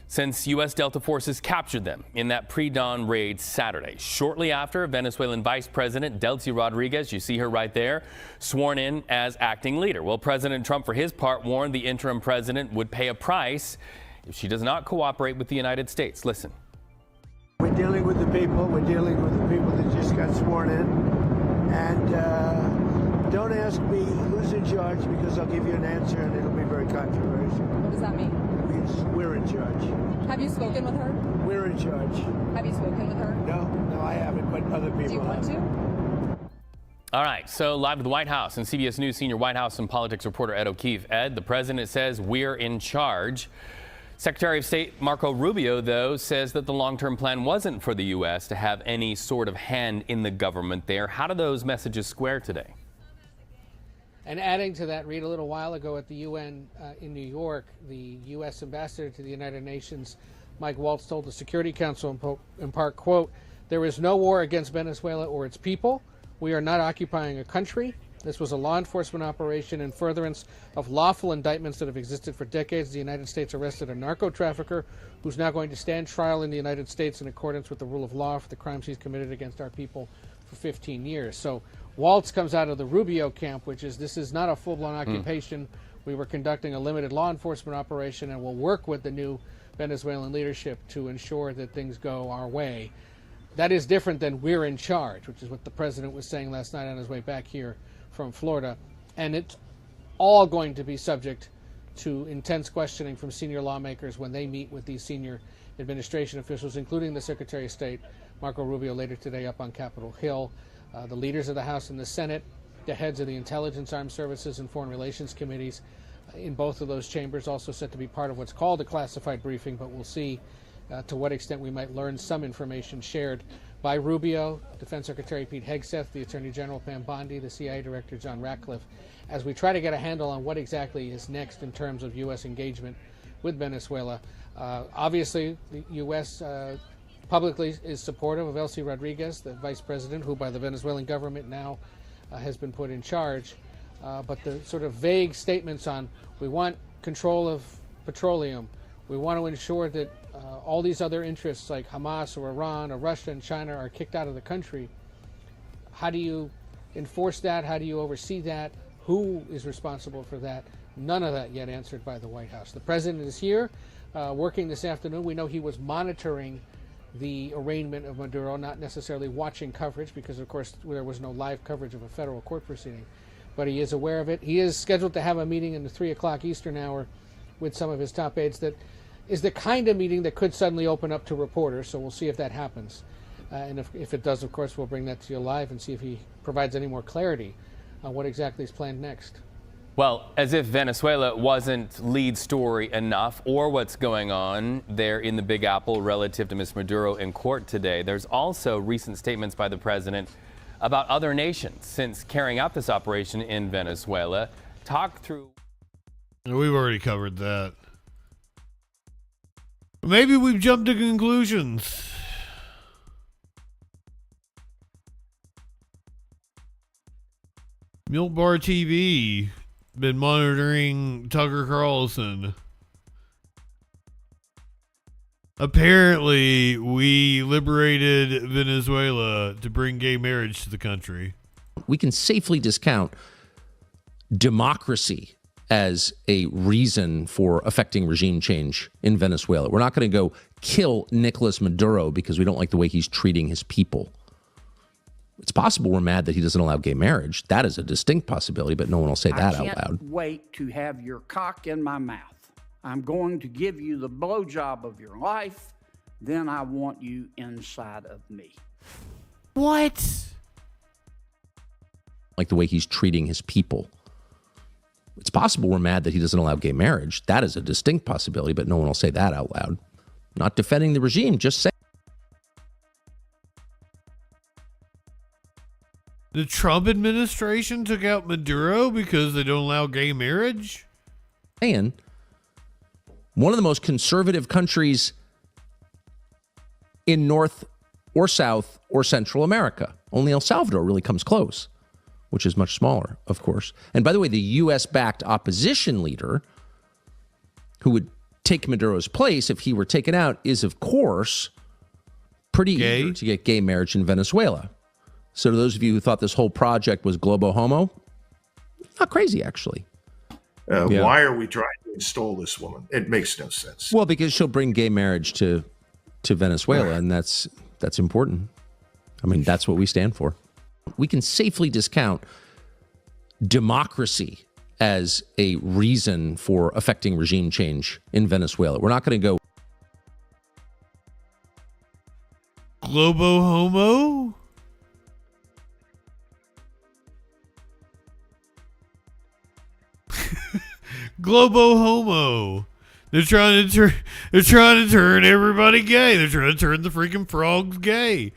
since U.S. Delta forces captured them in that pre-dawn raid Saturday. Shortly after, Venezuelan Vice President Delcy Rodriguez, you see her right there, sworn in as acting leader. Well, President Trump, for his part, warned the interim president would pay a price if she does not cooperate with the United States. Listen. We're dealing with the people. We're dealing with the people that just got sworn in. And don't ask me who's in charge, because I'll give you an answer and it'll be very controversial. What does that mean? It means we're in charge. Have you spoken with her? We're in charge. Have you spoken with her? No, I haven't, but other people have. Do you want to? All right, so live at the White House and CBS News senior White House and politics reporter Ed O'Keefe. Ed, the president says we're in charge. Secretary of State Marco Rubio, though, says that the long-term plan wasn't for the U.S. to have any sort of hand in the government there. How do those messages square today? And adding to that, Reed, a little while ago at the UN in New York, the U.S. ambassador to the United Nations, Mike Waltz, told the Security Council in part, quote, "There is no war against Venezuela or its people. We are not occupying a country. This was a law enforcement operation in furtherance of lawful indictments that have existed for decades. The United States arrested a narco trafficker who's now going to stand trial in the United States in accordance with the rule of law for the crimes he's committed against our people for 15 years. So Waltz comes out of the Rubio camp, which is this is not a full-blown occupation. We were conducting a limited law enforcement operation, and we'll work with the new Venezuelan leadership to ensure that things go our way. That is different than we're in charge, which is what the president was saying last night on his way back here from Florida. And it's all going to be subject to intense questioning from senior lawmakers when they meet with these senior administration officials, including the Secretary of State, Marco Rubio, later today up on Capitol Hill. The leaders of the House and the Senate, the heads of the Intelligence, Armed Services, and Foreign Relations committees in both of those chambers, also set to be part of what's called a classified briefing, but we'll see to what extent we might learn some information shared by Rubio, Defense Secretary Pete Hegseth, the Attorney General Pam Bondi, the CIA Director John Ratcliffe, as we try to get a handle on what exactly is next in terms of U.S. engagement with Venezuela. Obviously, the U.S. Publicly is supportive of Delcy Rodriguez, the vice president, who by the Venezuelan government now has been put in charge. But the sort of vague statements on we want control of petroleum, we want to ensure that all these other interests like Hamas or Iran or Russia and China are kicked out of the country. How do you enforce that? How do you oversee that? Who is responsible for that? None of that yet answered by the White House. The president is here working this afternoon. We know he was monitoring the arraignment of Maduro, not necessarily watching coverage because, of course, there was no live coverage of a federal court proceeding. But he is aware of it. He is scheduled to have a meeting in the 3 o'clock Eastern hour with some of his top aides that is the kind of meeting that could suddenly open up to reporters, so we'll see if that happens. And if it does, of course, we'll bring that to you live and see if he provides any more clarity on what exactly is planned next. Well, as if Venezuela wasn't lead story enough, or what's going on there in the Big Apple relative to Ms. Maduro in court today, there's also recent statements by the president about other nations since carrying out this operation in Venezuela. Talk through. We've already covered that. Maybe we've jumped to conclusions. Milk Bar TV been monitoring Tucker Carlson. Apparently, we liberated Venezuela to bring gay marriage to the country. We can safely discount democracy as a reason for affecting regime change in Venezuela. We're not going to go kill Nicolas Maduro because we don't like the way he's treating his people. It's possible we're mad that he doesn't allow gay marriage. That is a distinct possibility, but no one will say that out loud. I can't wait to have your cock in my mouth. I'm going to give you the blowjob of your life. Then I want you inside of me. What? Like the way he's treating his people. It's possible we're mad that he doesn't allow gay marriage. That is a distinct possibility, but no one will say that out loud. Not defending the regime, just saying. The Trump administration took out Maduro because they don't allow gay marriage? And one of the most conservative countries in North or South or Central America. Only El Salvador really comes close, which is much smaller, of course. And by the way, the U.S.-backed opposition leader who would take Maduro's place if he were taken out is, of course, pretty eager to get gay marriage in Venezuela. So to those of you who thought this whole project was globo homo, not crazy, actually. Why are we trying to install this woman? It makes no sense. Well, because she'll bring gay marriage to Venezuela, and that's important. I mean, that's what we stand for. We can safely discount democracy as a reason for affecting regime change in Venezuela. We're not going to go globo homo? Globo homo. They're trying to turn everybody gay. They're trying to turn the freaking frogs gay.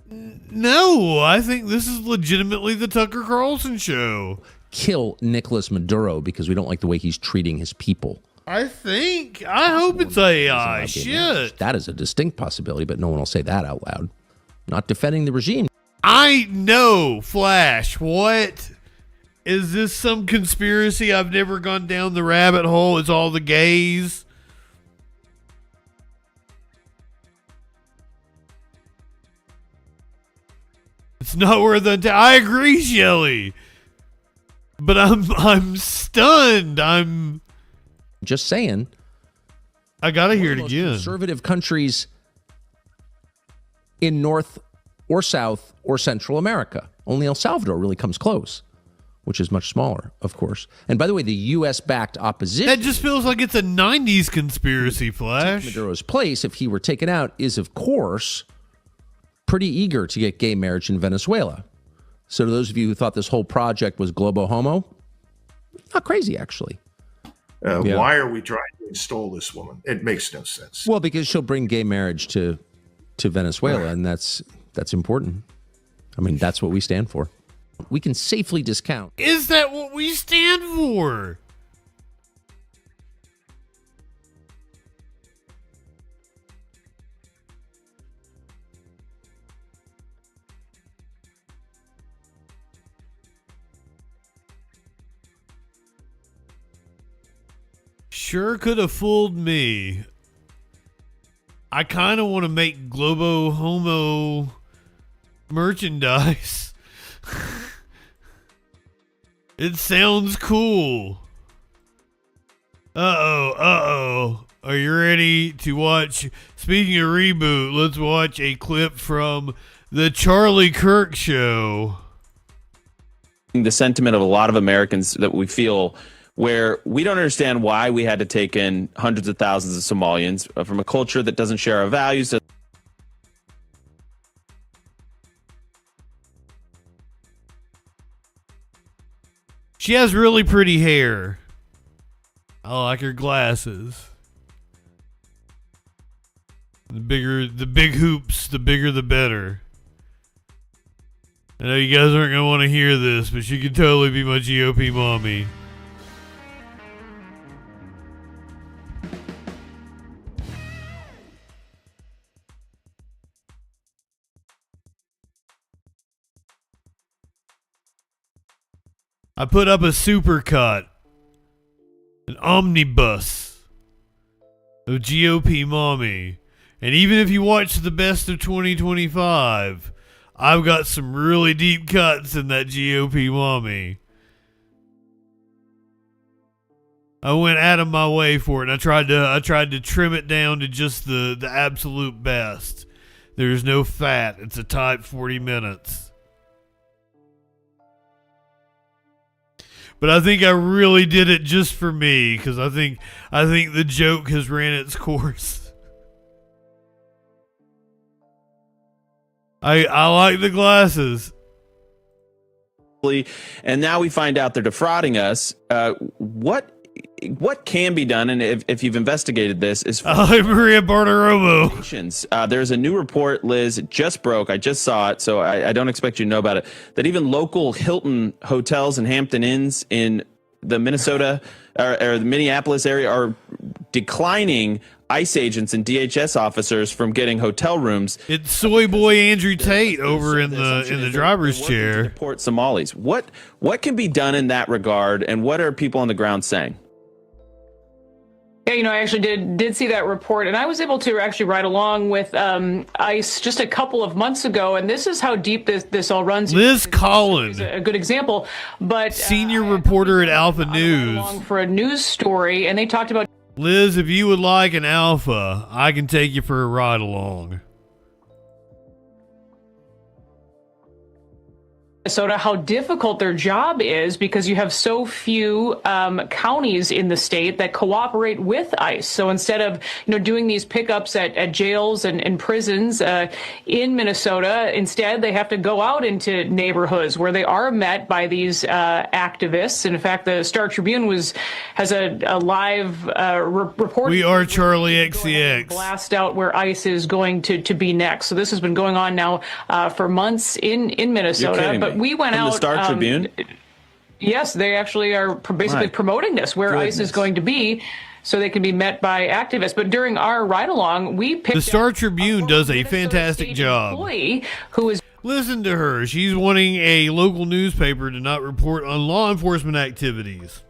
No, I think this is legitimately the Tucker Carlson show. Kill Nicolas Maduro because we don't like the way he's treating his people. I hope it's AI. Shit. That is a distinct possibility, but no one will say that out loud. Not defending the regime. I know, Flash. What? Is this some conspiracy? I've never gone down the rabbit hole. It's all the gays. It's not worth it. I agree, Shelley. But I'm stunned. I'm just saying. I gotta hear it again. Conservative countries in North or South or Central America. Only El Salvador really comes close, which is much smaller, of course. And by the way, the U.S.-backed opposition... That just feels like it's a 90s conspiracy, Flash. Maduro's place, if he were taken out, is, of course, pretty eager to get gay marriage in Venezuela. So to those of you who thought this whole project was globo homo, not crazy, actually. Why are we trying to install this woman? It makes no sense. Well, because she'll bring gay marriage to Venezuela, and that's important. I mean, that's what we stand for. We can safely discount. Is that what we stand for? Sure could have fooled me. I kind of want to make globo homo merchandise. It sounds cool. Uh-oh. Are you ready to watch? Speaking of reboot, let's watch a clip from the Charlie Kirk show. The sentiment of a lot of Americans that we feel where we don't understand why we had to take in hundreds of thousands of Somalians from a culture that doesn't share our values. She has really pretty hair. I like her glasses. The big hoops, the bigger the better. I know you guys aren't going to want to hear this, but she could totally be my GOP mommy. I put up a supercut, an omnibus of GOP mommy. And even if you watch the best of 2025, I've got some really deep cuts in that GOP mommy. I went out of my way for it. And I tried to trim it down to just the absolute best. There's no fat. It's a tight 40 minutes. But I think I really did it just for me, because I think the joke has ran its course. I like the glasses. And now we find out they're defrauding us. What can be done, and if you've investigated this, is Maria Bartiromo. There's a new report, Liz, it just broke. I just saw it, so I don't expect you to know about it. That even local Hilton hotels and Hampton Inns in the Minnesota or the Minneapolis area are declining ICE agents and DHS officers from getting hotel rooms. It's soy boy Andrew Tate over in the driver's chair. To deport Somalis. What can be done in that regard, and what are people on the ground saying? Yeah, I actually did see that report, and I was able to actually ride along with ICE just a couple of months ago, and this is how deep this all runs. Liz Collin is a good example, but senior reporter at Alpha News along for a news story, and they talked about Liz. If you would like an alpha, I can take you for a ride along. Minnesota, how difficult their job is because you have so few counties in the state that cooperate with ICE. So instead of doing these pickups at jails and prisons in Minnesota, instead they have to go out into neighborhoods where they are met by these activists. And in fact, the Star Tribune has a live report. We are Charlie XCX. Blast out where ICE is going to be next. So this has been going on now for months in Minnesota. But we went From out. The Star Tribune? Yes, they actually are basically promoting this, where ICE is going to be, so they can be met by activists. But during our ride along, we picked the Star Tribune does a fantastic job. Who is listen to her? She's wanting a local newspaper to not report on law enforcement activities.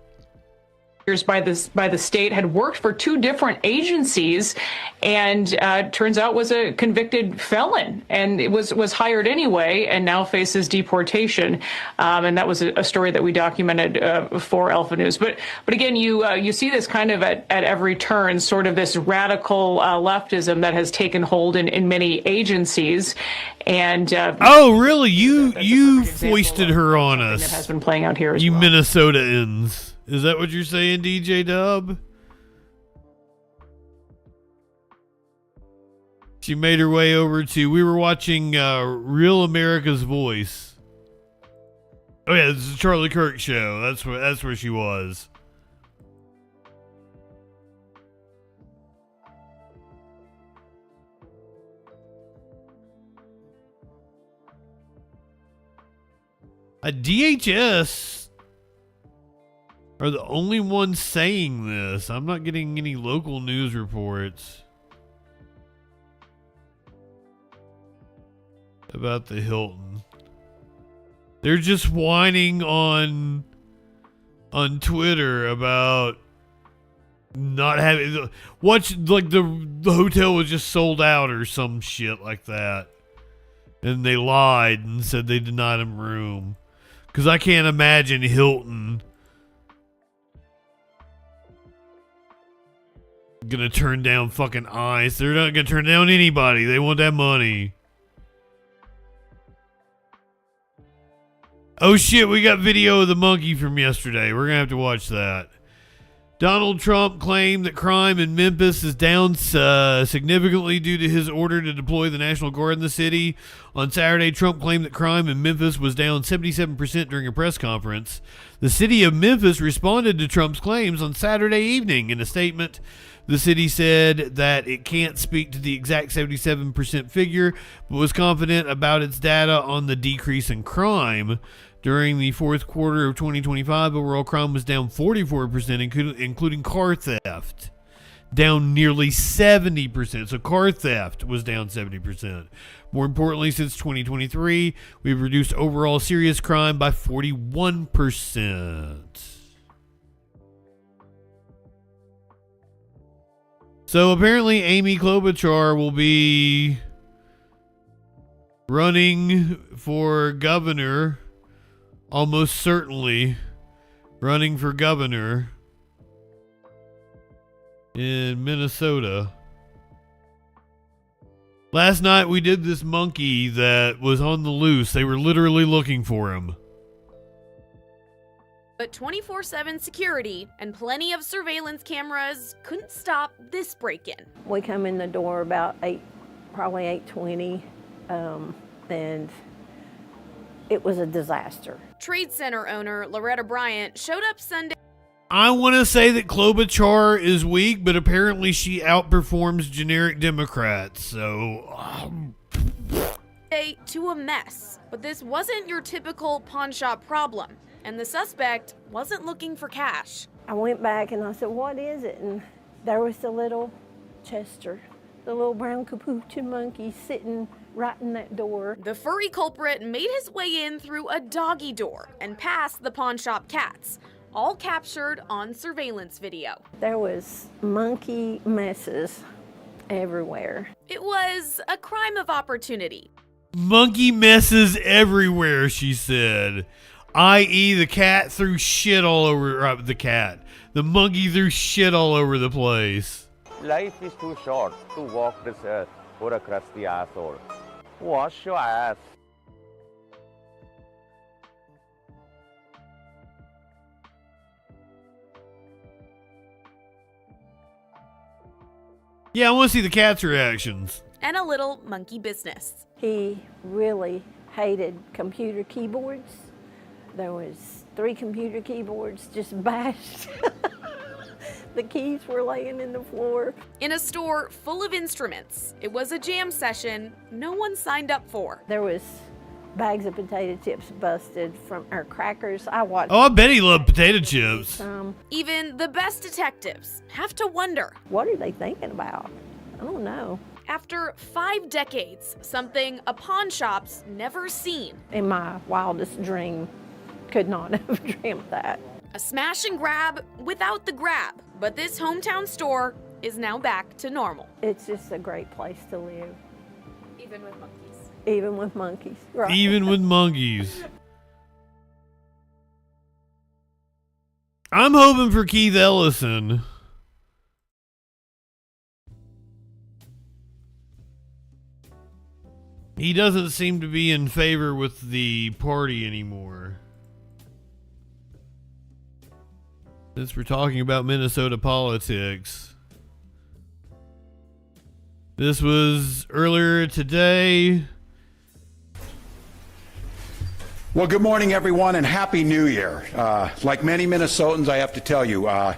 by the state, had worked for two different agencies, and turns out was a convicted felon, and it was hired anyway, and now faces deportation. And that was a story that we documented for Alpha News. But again, you see this kind of at every turn, sort of this radical leftism that has taken hold in many agencies. And oh, really? You foisted her on us. That has been playing out here as you well. Minnesotans. Is that what you're saying, DJ Dub? She made her way over to, we were watching Real America's Voice. Oh yeah, this is a Charlie Kirk show. That's where she was. DHS are the only ones saying this. I'm not getting any local news reports about the Hilton. They're just whining on Twitter about not having the hotel was just sold out or some shit like that. And they lied and said they denied him room. Because I can't imagine Hilton gonna turn down fucking ICE. They're not gonna turn down anybody. They want that money. Oh shit, we got video of the monkey from yesterday. We're gonna have to watch that. Donald Trump claimed that crime in Memphis is down significantly due to his order to deploy the National Guard in the city. On Saturday, Trump claimed that crime in Memphis was down 77% during a press conference. The city of Memphis responded to Trump's claims on Saturday evening. In a statement, the city said that it can't speak to the exact 77% figure, but was confident about its data on the decrease in crime. During the fourth quarter of 2025, overall crime was down 44%, including car theft, down nearly 70%. So car theft was down 70%. More importantly, since 2023, we've reduced overall serious crime by 41%. So apparently Amy Klobuchar will be running for governor. Almost certainly running for governor in Minnesota. Last night we did this monkey that was on the loose. They were literally looking for him. But 24/7 security and plenty of surveillance cameras couldn't stop this break-in. We come in the door about probably 8:20, and it was a disaster. Trade Center owner Loretta Bryant showed up Sunday. I want to say that Klobuchar is weak, but apparently she outperforms generic Democrats. So, To a mess. But this wasn't your typical pawn shop problem, and the suspect wasn't looking for cash. I went back and I said, "What is it?" And there was the little Chester, the little brown capuchin monkey sitting right in that door. The furry culprit made his way in through a doggy door and past the pawn shop cats, all captured on surveillance video. There was monkey messes everywhere. It was a crime of opportunity. monkey messes everywhere, she said. I.e. the cat threw shit all over the monkey threw shit all over the place. Life is too short to walk this earth for a crusty asshole. Wash your ass. Yeah, I want to see the cat's reactions. And a little monkey business. He really hated computer keyboards. There was 3 computer keyboards just bashed. The keys were laying in the floor. In a store full of instruments, it was a jam session no one signed up for. There was bags of potato chips busted from our crackers. I watched. Oh, I bet he loved potato chips. Even the best detectives have to wonder. What are they thinking about? I don't know. After 5 decades, something a pawn shop's never seen. In my wildest dream, could not have dreamt that. A smash and grab without the grab. But this hometown store is now back to normal. It's just a great place to live. Even with monkeys. Even with monkeys. Right. Even with monkeys. I'm hoping for Keith Ellison. He doesn't seem to be in favor with the party anymore. Since we're talking about Minnesota politics. This was earlier today. Well, good morning, everyone, and Happy New Year. Like many Minnesotans, I have to tell you, I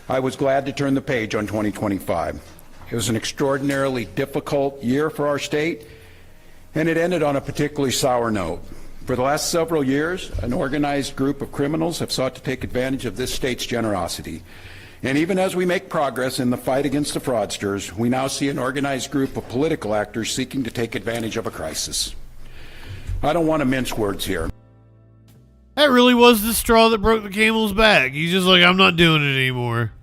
was glad to turn the page on 2025. It was an extraordinarily difficult year for our state, and it ended on a particularly sour note. For the last several years, an organized group of criminals have sought to take advantage of this state's generosity. And even as we make progress in the fight against the fraudsters, we now see an organized group of political actors seeking to take advantage of a crisis. I don't want to mince words here. That really was the straw that broke the camel's back. He's just like, I'm not doing it anymore.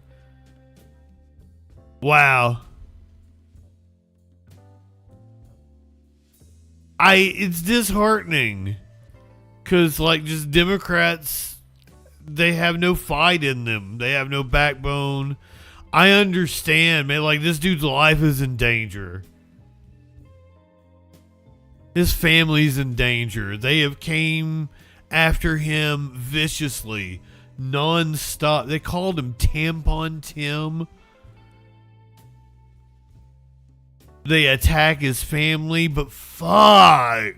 Wow. It's disheartening. Because, like, just Democrats, they have no fight in them. They have no backbone. I understand, man. Like, this dude's life is in danger. His family's in danger. They have came after him viciously. nonstop. They called him Tampon Tim. They attack his family, but fuck.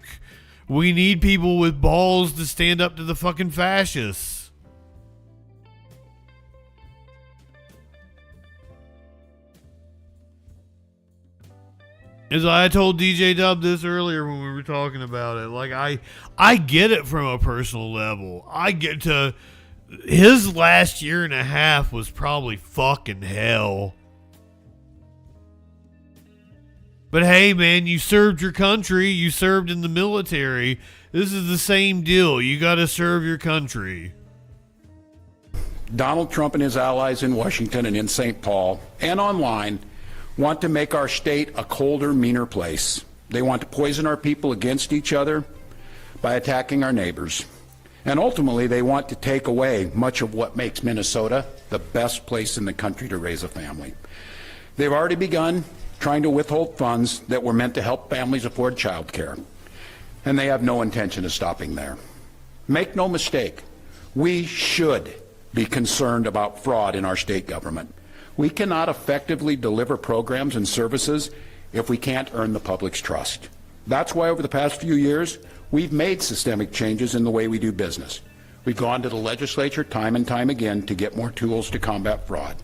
We need people with balls to stand up to the fucking fascists. As I told DJ Dub this earlier when we were talking about it, like I get it from a personal level. I get to his last year and a half was probably fucking hell. But hey, man, you served your country. You served in the military. This is the same deal. You got to serve your country. Donald Trump and his allies in Washington and in St. Paul and online want to make our state a colder, meaner place. They want to poison our people against each other by attacking our neighbors. And ultimately, they want to take away much of what makes Minnesota the best place in the country to raise a family. They've already begun trying to withhold funds that were meant to help families afford child care. And they have no intention of stopping there. Make no mistake, we should be concerned about fraud in our state government. We cannot effectively deliver programs and services if we can't earn the public's trust. That's why over the past few years, we've made systemic changes in the way we do business. We've gone to the legislature time and time again to get more tools to combat fraud.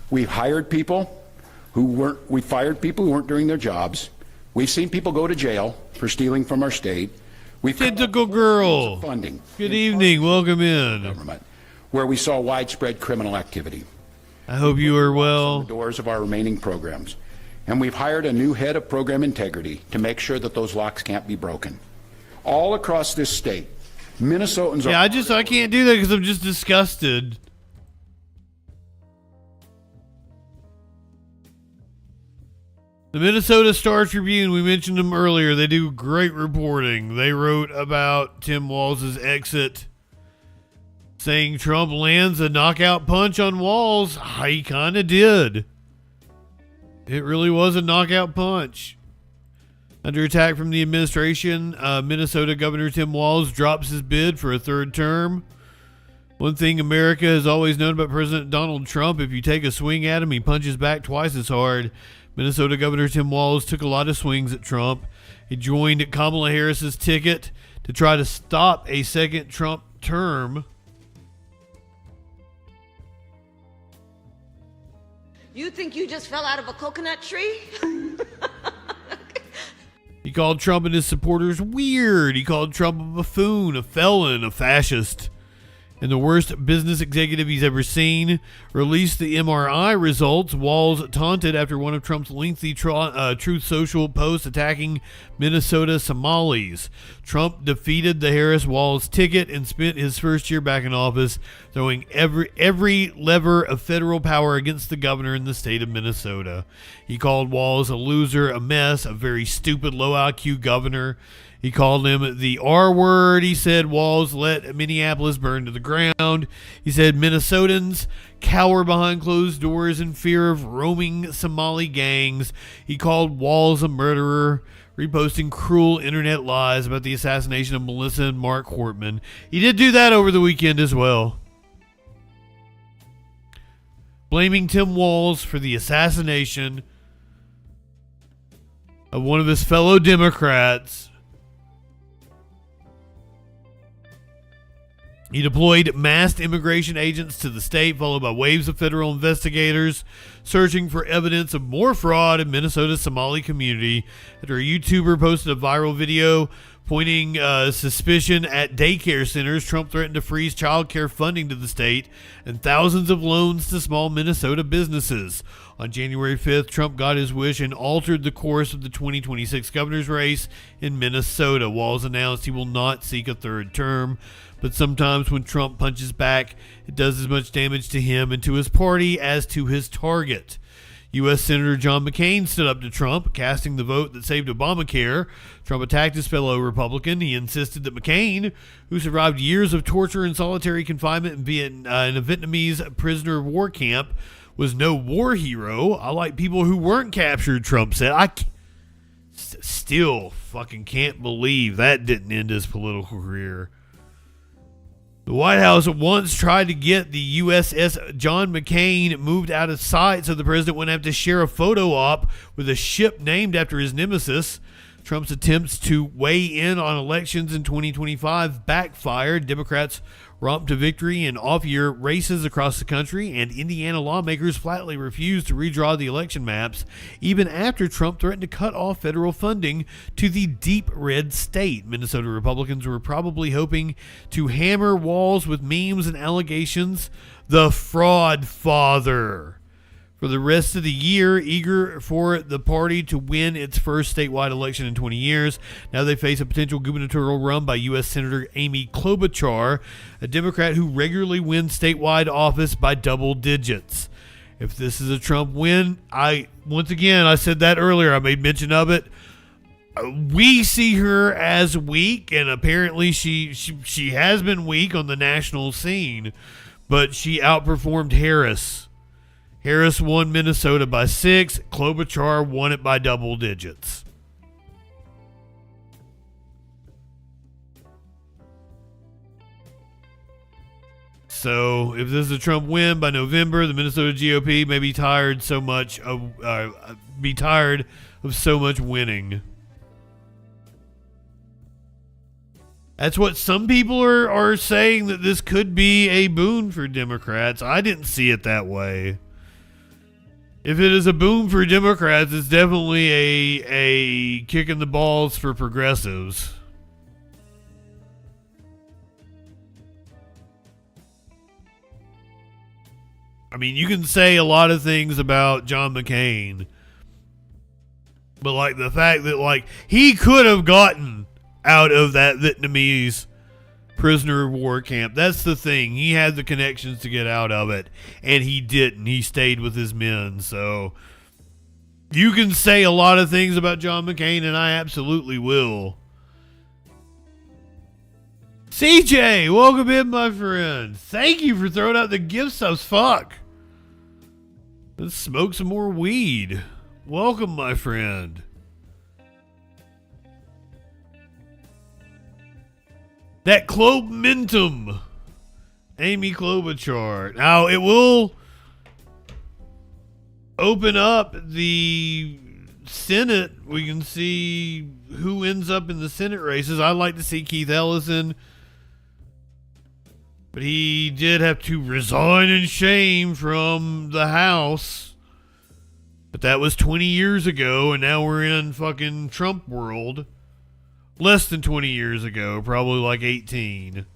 We've hired people we fired people who weren't doing their jobs. We've seen people go to jail for stealing from our state. We've Tentacle Girl. Funding. Good evening. Welcome in. Government, where we saw widespread criminal activity. I hope you are well. The doors of our remaining programs. And we've hired a new head of program integrity to make sure that those locks can't be broken. All across this state, Minnesotans are... Yeah, I can't do that because I'm just disgusted. The Minnesota Star Tribune, we mentioned them earlier. They do great reporting. They wrote about Tim Walz's exit, saying Trump lands a knockout punch on Walz. He kind of did. It really was a knockout punch. Under attack from the administration, Minnesota Governor Tim Walz drops his bid for a third term. One thing America has always known about President Donald Trump, if you take a swing at him, he punches back twice as hard. Minnesota Governor Tim Walz took a lot of swings at Trump. He joined Kamala Harris's ticket to try to stop a second Trump term. You think you just fell out of a coconut tree? He called Trump and his supporters weird. He called Trump a buffoon, a felon, a fascist, and the worst business executive he's ever seen. Released the MRI results. Walz taunted after one of Trump's lengthy Truth Social posts attacking Minnesota Somalis. Trump defeated the Harris-Walz ticket and spent his first year back in office throwing every lever of federal power against the governor in the state of Minnesota. He called Walz a loser, a mess, a very stupid, low-IQ governor. He called him the R word. He said Walz let Minneapolis burn to the ground. He said Minnesotans cower behind closed doors in fear of roaming Somali gangs. He called Walz a murderer, reposting cruel internet lies about the assassination of Melissa and Mark Hortman. He did do that over the weekend as well, blaming Tim Walz for the assassination of one of his fellow Democrats. He deployed masked immigration agents to the state, followed by waves of federal investigators searching for evidence of more fraud in Minnesota's Somali community. After a YouTuber posted a viral video pointing suspicion at daycare centers, Trump threatened to freeze child care funding to the state and thousands of loans to small Minnesota businesses. On January 5th, Trump got his wish and altered the course of the 2026 governor's race in Minnesota. Walz announced he will not seek a third term. But sometimes when Trump punches back, it does as much damage to him and to his party as to his target. U.S. Senator John McCain stood up to Trump, casting the vote that saved Obamacare. Trump attacked his fellow Republican. He insisted that McCain, who survived years of torture and solitary confinement in a Vietnamese prisoner of war camp, was no war hero. I like people who weren't captured, Trump said. I still fucking can't believe that didn't end his political career. The White House once tried to get the USS John McCain moved out of sight so the president wouldn't have to share a photo op with a ship named after his nemesis. Trump's attempts to weigh in on elections in 2025 backfired. Democrats romped to victory in off-year races across the country, and Indiana lawmakers flatly refused to redraw the election maps, even after Trump threatened to cut off federal funding to the deep red state. Minnesota Republicans were probably hoping to hammer walls with memes and allegations. The fraud father. For the rest of the year, eager for the party to win its first statewide election in 20 years. Now they face a potential gubernatorial run by U.S. Senator Amy Klobuchar, a Democrat who regularly wins statewide office by double digits. If this is a Trump win, I said that earlier, I made mention of it. We see her as weak, and apparently she has been weak on the national scene, but she outperformed Harris. Harris won Minnesota by 6. Klobuchar won it by double digits. So if this is a Trump win by November, the Minnesota GOP may be tired of so much winning. That's what some people are saying, that this could be a boon for Democrats. I didn't see it that way. If it is a boom for Democrats, it's definitely a kick in the balls for progressives. I mean, you can say a lot of things about John McCain, but like the fact that like he could have gotten out of that Vietnamese prisoner of war camp. That's the thing. He had the connections to get out of it, and he didn't. He stayed with his men. So you can say a lot of things about John McCain, and I absolutely will. CJ, welcome in, my friend. Thank you for throwing out the gift subs. Fuck. Let's smoke some more weed. Welcome, my friend. That Klobumentum, Amy Klobuchar. Now, it will open up the Senate. We can see who ends up in the Senate races. I'd like to see Keith Ellison, but he did have to resign in shame from the House. But that was 20 years ago, and now we're in fucking Trump world. Less than 20 years ago, probably like 18.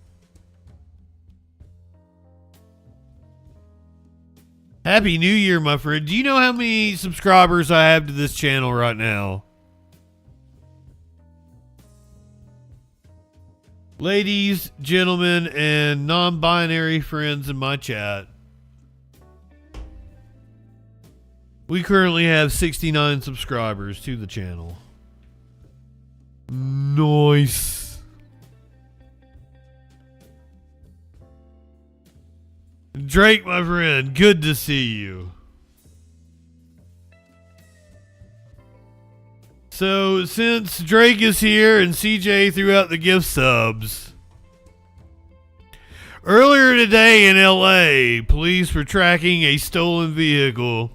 Happy New Year, my friend. Do you know how many subscribers I have to this channel right now? Ladies, gentlemen, and non-binary friends in my chat. We currently have 69 subscribers to the channel. Nice. Drake, my friend, good to see you. So, since Drake is here and CJ threw out the gift subs, earlier today in LA, police were tracking a stolen vehicle.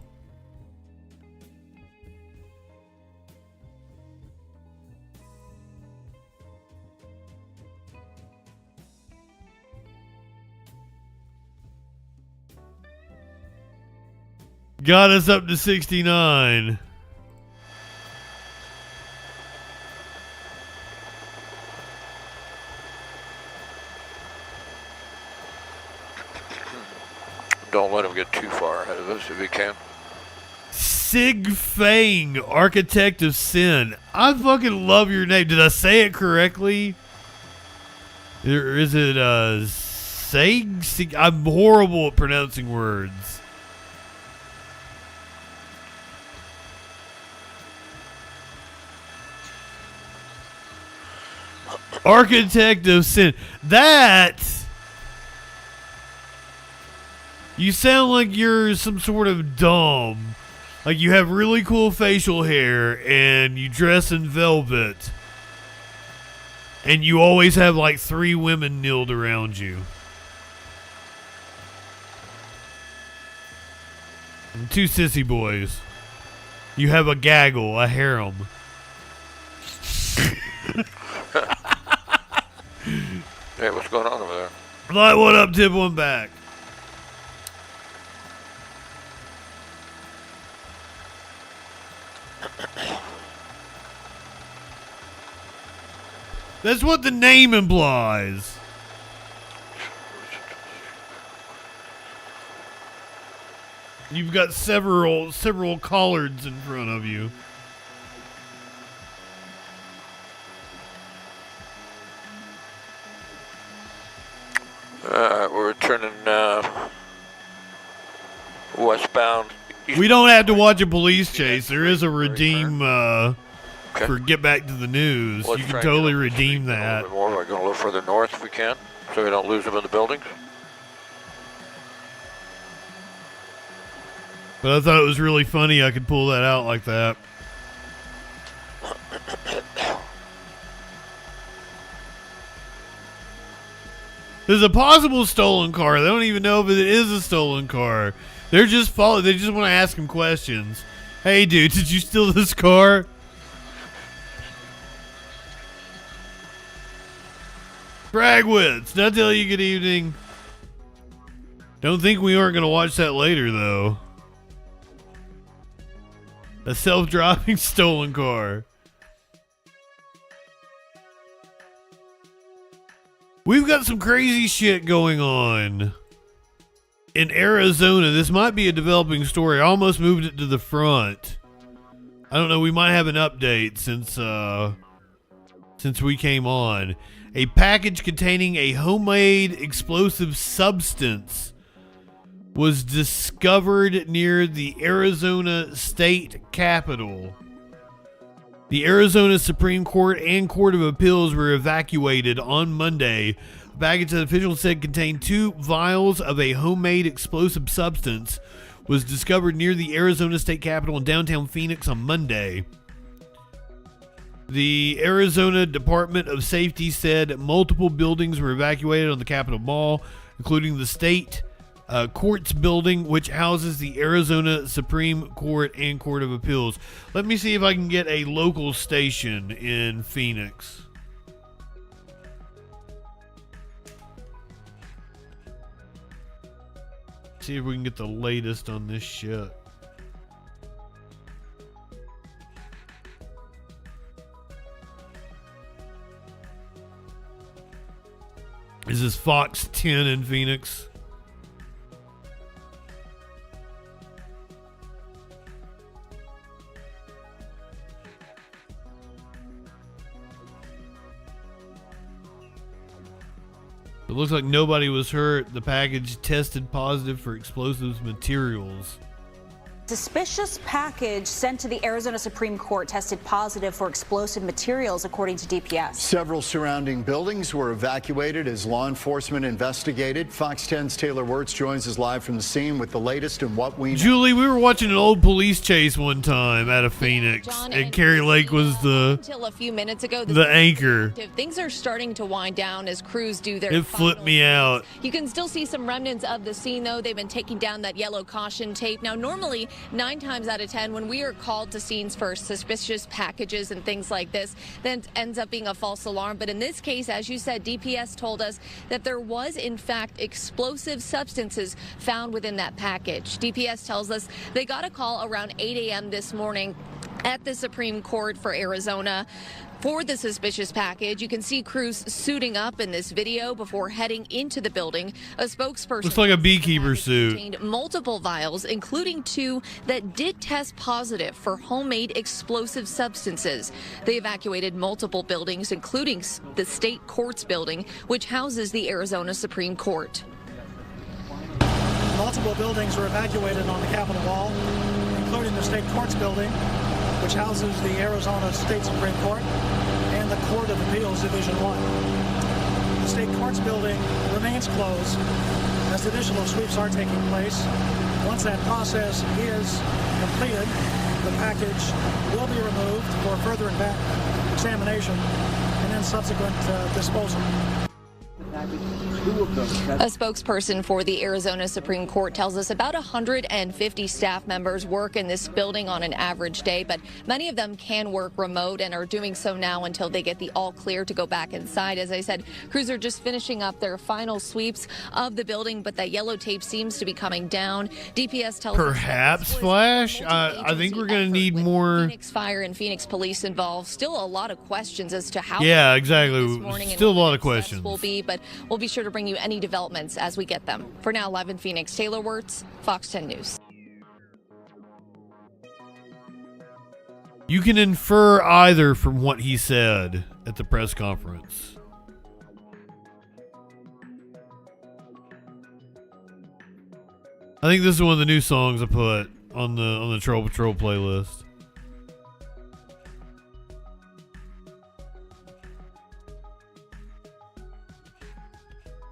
Got us up to 69. Don't let him get too far ahead of us if he can. Sig Fang, Architect of Sin. I fucking love your name. Did I say it correctly? Or is it Sig? I'm horrible at pronouncing words. Architect of Sin. That, you sound like you're some sort of dumb. Like you have really cool facial hair and you dress in velvet. And you always have like 3 women kneeled around you. And 2 sissy boys. You have a gaggle, a harem. Hey, what's going on over there? Light one up, tip one back. That's what the name implies. You've got several collards in front of you. We're returning westbound. We don't have to watch a police chase. There is a redeem for get back to the news. Let's you try can and totally get redeem a that. little bit more. We're going a little further north if we can, so we don't lose them in the buildings. But I thought it was really funny I could pull that out like that. There's a possible stolen car. They don't even know if it is a stolen car. They're just They just want to ask him questions. Hey, dude, did you steal this car? Bragwitz, did I tell you good evening? Don't think we aren't going to watch that later, though. A self-driving stolen car. We've got some crazy shit going on in Arizona. This might be a developing story. I almost moved it to the front. I don't know. We might have an update since we came on. A package containing a homemade explosive substance was discovered near the Arizona state capitol. The Arizona Supreme Court and Court of Appeals were evacuated on Monday. A package that officials said contained 2 vials of a homemade explosive substance was discovered near the Arizona state capitol in downtown Phoenix on Monday. The Arizona Department of Safety said multiple buildings were evacuated on the Capitol Mall, including the state courts building, which houses the Arizona Supreme Court and Court of Appeals. Let me see if I can get a local station in Phoenix. See if we can get the latest on this shit. Is this Fox 10 in Phoenix? It looks like nobody was hurt. The package tested positive for explosive materials. Suspicious package sent to the Arizona Supreme Court tested positive for explosive materials, according to DPS. Several surrounding buildings were evacuated as law enforcement investigated. Fox 10's Taylor Wirtz joins us live from the scene with the latest in what we know. Julie, we were watching an old police chase one time out of Phoenix, and Carrie Lake was until a few minutes ago, the anchor. Things are starting to wind down as crews do their. It flipped me out. You can still see some remnants of the scene, though. They've been taking down that yellow caution tape. Now, normally, 9 times out of 10, when we are called to scenes for suspicious packages and things like this, then it ends up being a false alarm. But in this case, as you said, DPS told us that there was, in fact, explosive substances found within that package. DPS tells us they got a call around 8 a.m. this morning at the Supreme Court for Arizona for the suspicious package. You can see crews suiting up in this video before heading into the building. A spokesperson looks like a beekeeper suit. Contained multiple vials, including 2 that did test positive for homemade explosive substances. They evacuated multiple buildings, including the state courts building, which houses the Arizona Supreme Court. Multiple buildings were evacuated on the Capitol Mall, including the state courts building, which houses the Arizona State Supreme Court and the Court of Appeals Division 1. The state courts building remains closed as additional sweeps are taking place. Once that process is completed, the package will be removed for further examination and then subsequent disposal. A spokesperson for the Arizona Supreme Court tells us about 150 staff members work in this building on an average day, but many of them can work remote and are doing so now until they get the all clear to go back inside. As I said, crews are just finishing up their final sweeps of the building, but that yellow tape seems to be coming down. DPS tells Perhaps Flash. I think we're going to need more. Phoenix Fire and Phoenix Police involved. Still a lot of questions as to how. Yeah, exactly. Still a lot of questions. Will be, but we'll be sure to bring you any developments as we get them. For now, live in Phoenix, Taylor Wirtz, Fox 10 News. You can infer either from what he said at the press conference. I think this is one of the new songs I put on the Troll Patrol playlist.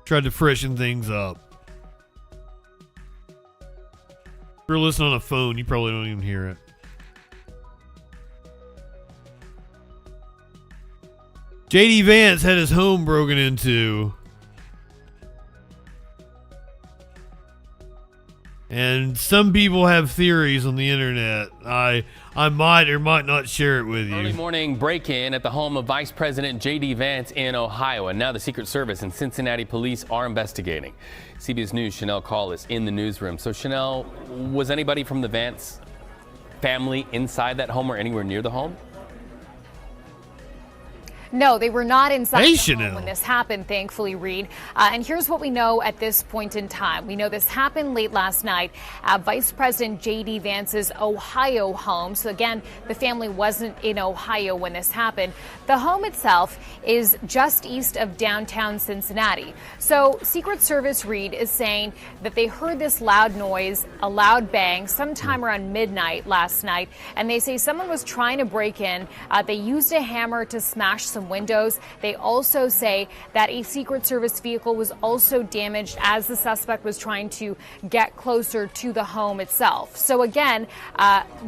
Tried to freshen things up. If you're listening on a phone, you probably don't even hear it. JD Vance had his home broken into. And some people have theories on the internet. I might or might not share it with you. Early morning break-in at the home of Vice President J.D. Vance in Ohio. And now the Secret Service and Cincinnati police are investigating. CBS News' Chanel Call is in the newsroom. So, Chanel, was anybody from the Vance family inside that home or anywhere near the home? No, they were not inside the home when this happened, thankfully, Reed. And here's what we know at this point in time. We know this happened late last night at Vice President J.D. Vance's Ohio home. So again, the family wasn't in Ohio when this happened. The home itself is just east of downtown Cincinnati. So Secret Service, Reed, is saying that they heard this loud noise, a loud bang, sometime around midnight last night. And they say someone was trying to break in. They used a hammer to smash some windows. They also say that a Secret Service vehicle was also damaged as the suspect was trying to get closer to the home itself. So again,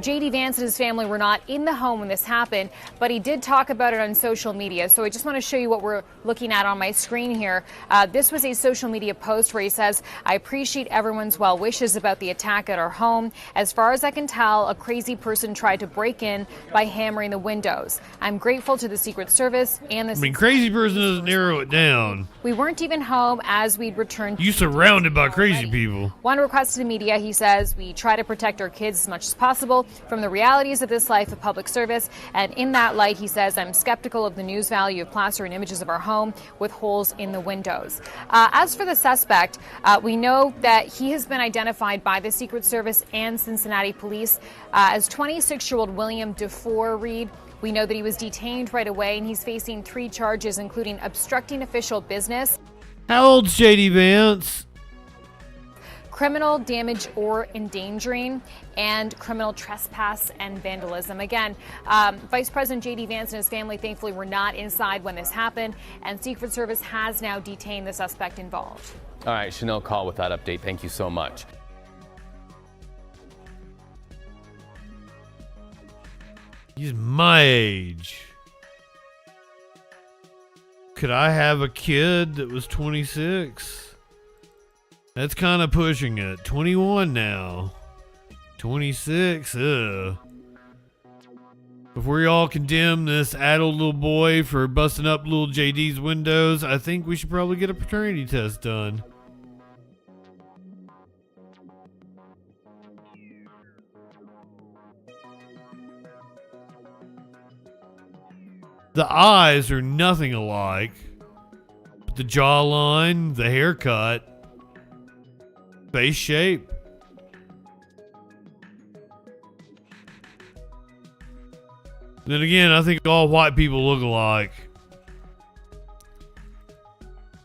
J.D. Vance and his family were not in the home when this happened, but he did talk about it on social media. So I just want to show you what we're looking at on my screen here. This was a social media post where he says, "I appreciate everyone's well wishes about the attack at our home. As far as I can tell, a crazy person tried to break in by hammering the windows. I'm grateful to the Secret Service and the crazy person doesn't narrow it down. We weren't even home as we'd returned. You surrounded by crazy people." One request to the media, he says, "We try to protect our kids as much as possible from the realities of this life of public service. And in that light," he says, "I'm skeptical of the news value of plaster and images of our home with holes in the windows." As for the suspect, we know that he has been identified by the Secret Service and Cincinnati police as 26-year-old William DeFore Reed. We know that he was detained right away, and he's facing 3 charges, including obstructing official business. How old's J.D. Vance? Criminal damage or endangering, and criminal trespass and vandalism. Again, Vice President J.D. Vance and his family thankfully were not inside when this happened, and Secret Service has now detained the suspect involved. All right, Chanel Call with that update. Thank you so much. He's my age. Could I have a kid that was 26? That's kind of pushing it. 21 now. 26, Before y'all condemn this addled little boy for busting up little JD's windows, I think we should probably get a paternity test done. The eyes are nothing alike, but the jawline, the haircut, face shape. Then again, I think all white people look alike.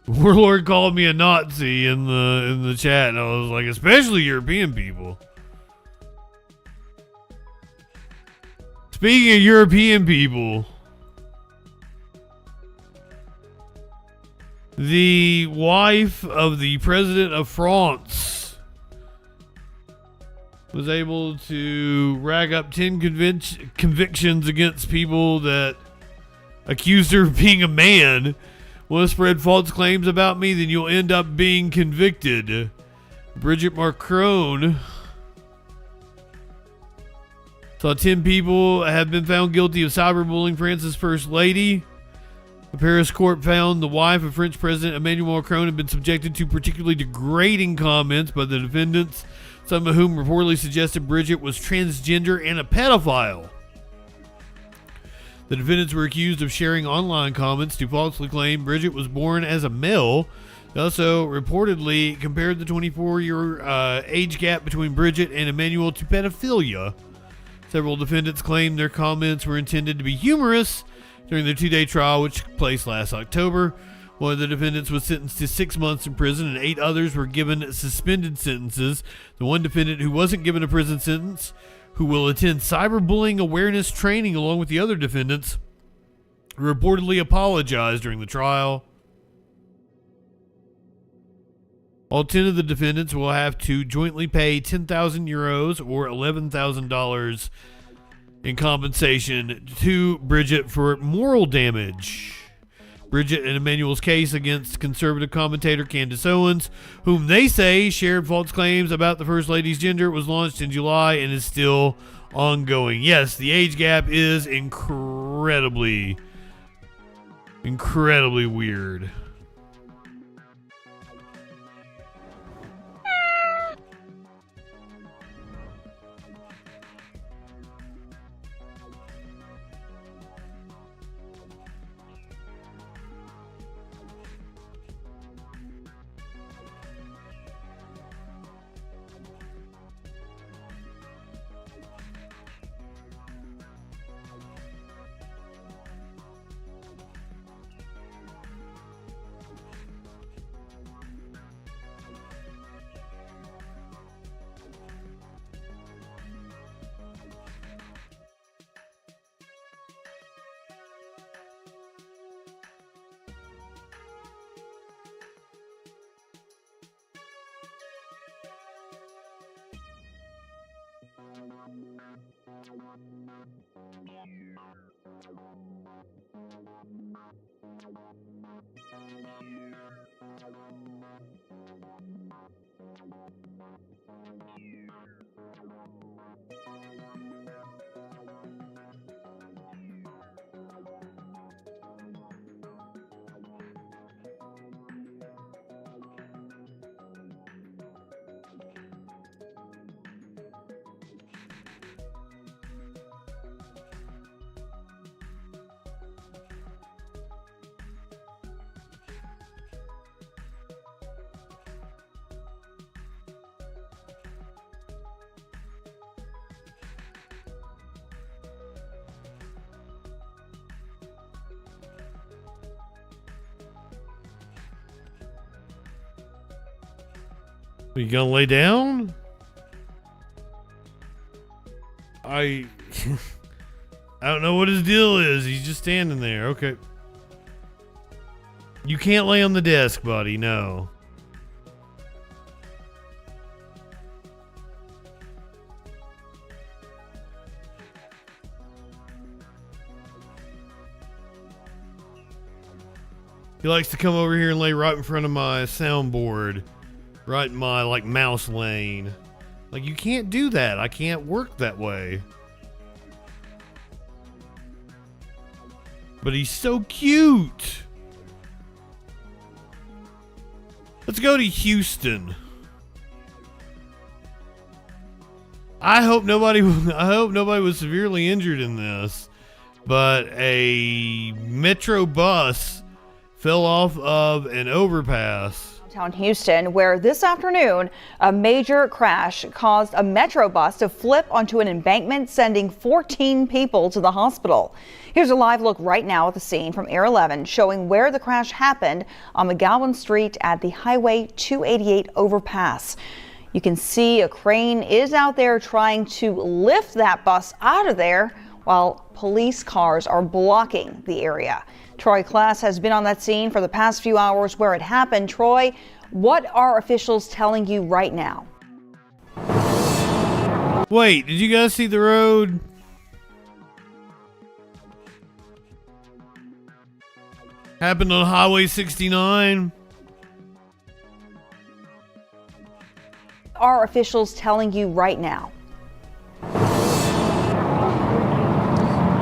Warlord called me a Nazi in the chat, and I was like, especially European people. Speaking of European people, the wife of the president of France was able to rag up 10 convictions against people that accused her of being a man Want to spread false claims about me? Then you'll end up being convicted. Bridget Macron saw 10 people have been found guilty of cyberbullying France's first lady. The Paris court found the wife of French President Emmanuel Macron had been subjected to particularly degrading comments by the defendants, some of whom reportedly suggested Bridget was transgender and a pedophile. The defendants were accused of sharing online comments to falsely claim Bridget was born as a male. They also reportedly compared the 24-year age gap between Bridget and Emmanuel to pedophilia. Several defendants claimed their comments were intended to be humorous during their 2-day trial, which took place last October. One of the defendants was sentenced to 6 months in prison, and 8 others were given suspended sentences. The one defendant who wasn't given a prison sentence, who will attend cyberbullying awareness training along with the other defendants, reportedly apologized during the trial. All 10 of the defendants will have to jointly pay 10,000 euros or $11,000 in compensation to Bridget for moral damage. Bridget and Emmanuel's case against conservative commentator Candace Owens, whom they say shared false claims about the First Lady's gender, was launched in July and is still ongoing. Yes, the age gap is incredibly weird. Are you gonna lay down? I don't know what his deal is. He's just standing there. Okay. You can't lay on the desk, buddy. No. He likes to come over here and lay right in front of my soundboard. Right in my, like, mouse lane. Like, you can't do that. I can't work that way. But he's so cute. Let's go to Houston. I hope nobody was severely injured in this. But a Metro bus fell off of an overpass. Downtown Houston, where this afternoon a major crash caused a Metro bus to flip onto an embankment, sending 14 people to the hospital. Here's a live look right now at the scene from Air 11, showing where the crash happened on McGowan Street at the Highway 288 overpass. You can see a crane is out there trying to lift that bus out of there while police cars are blocking the area. Troy Class has been on that scene for the past few hours where it happened. Troy, what are officials telling you right now? Wait, did you guys see the road? Happened on Highway 69. Are officials telling you right now?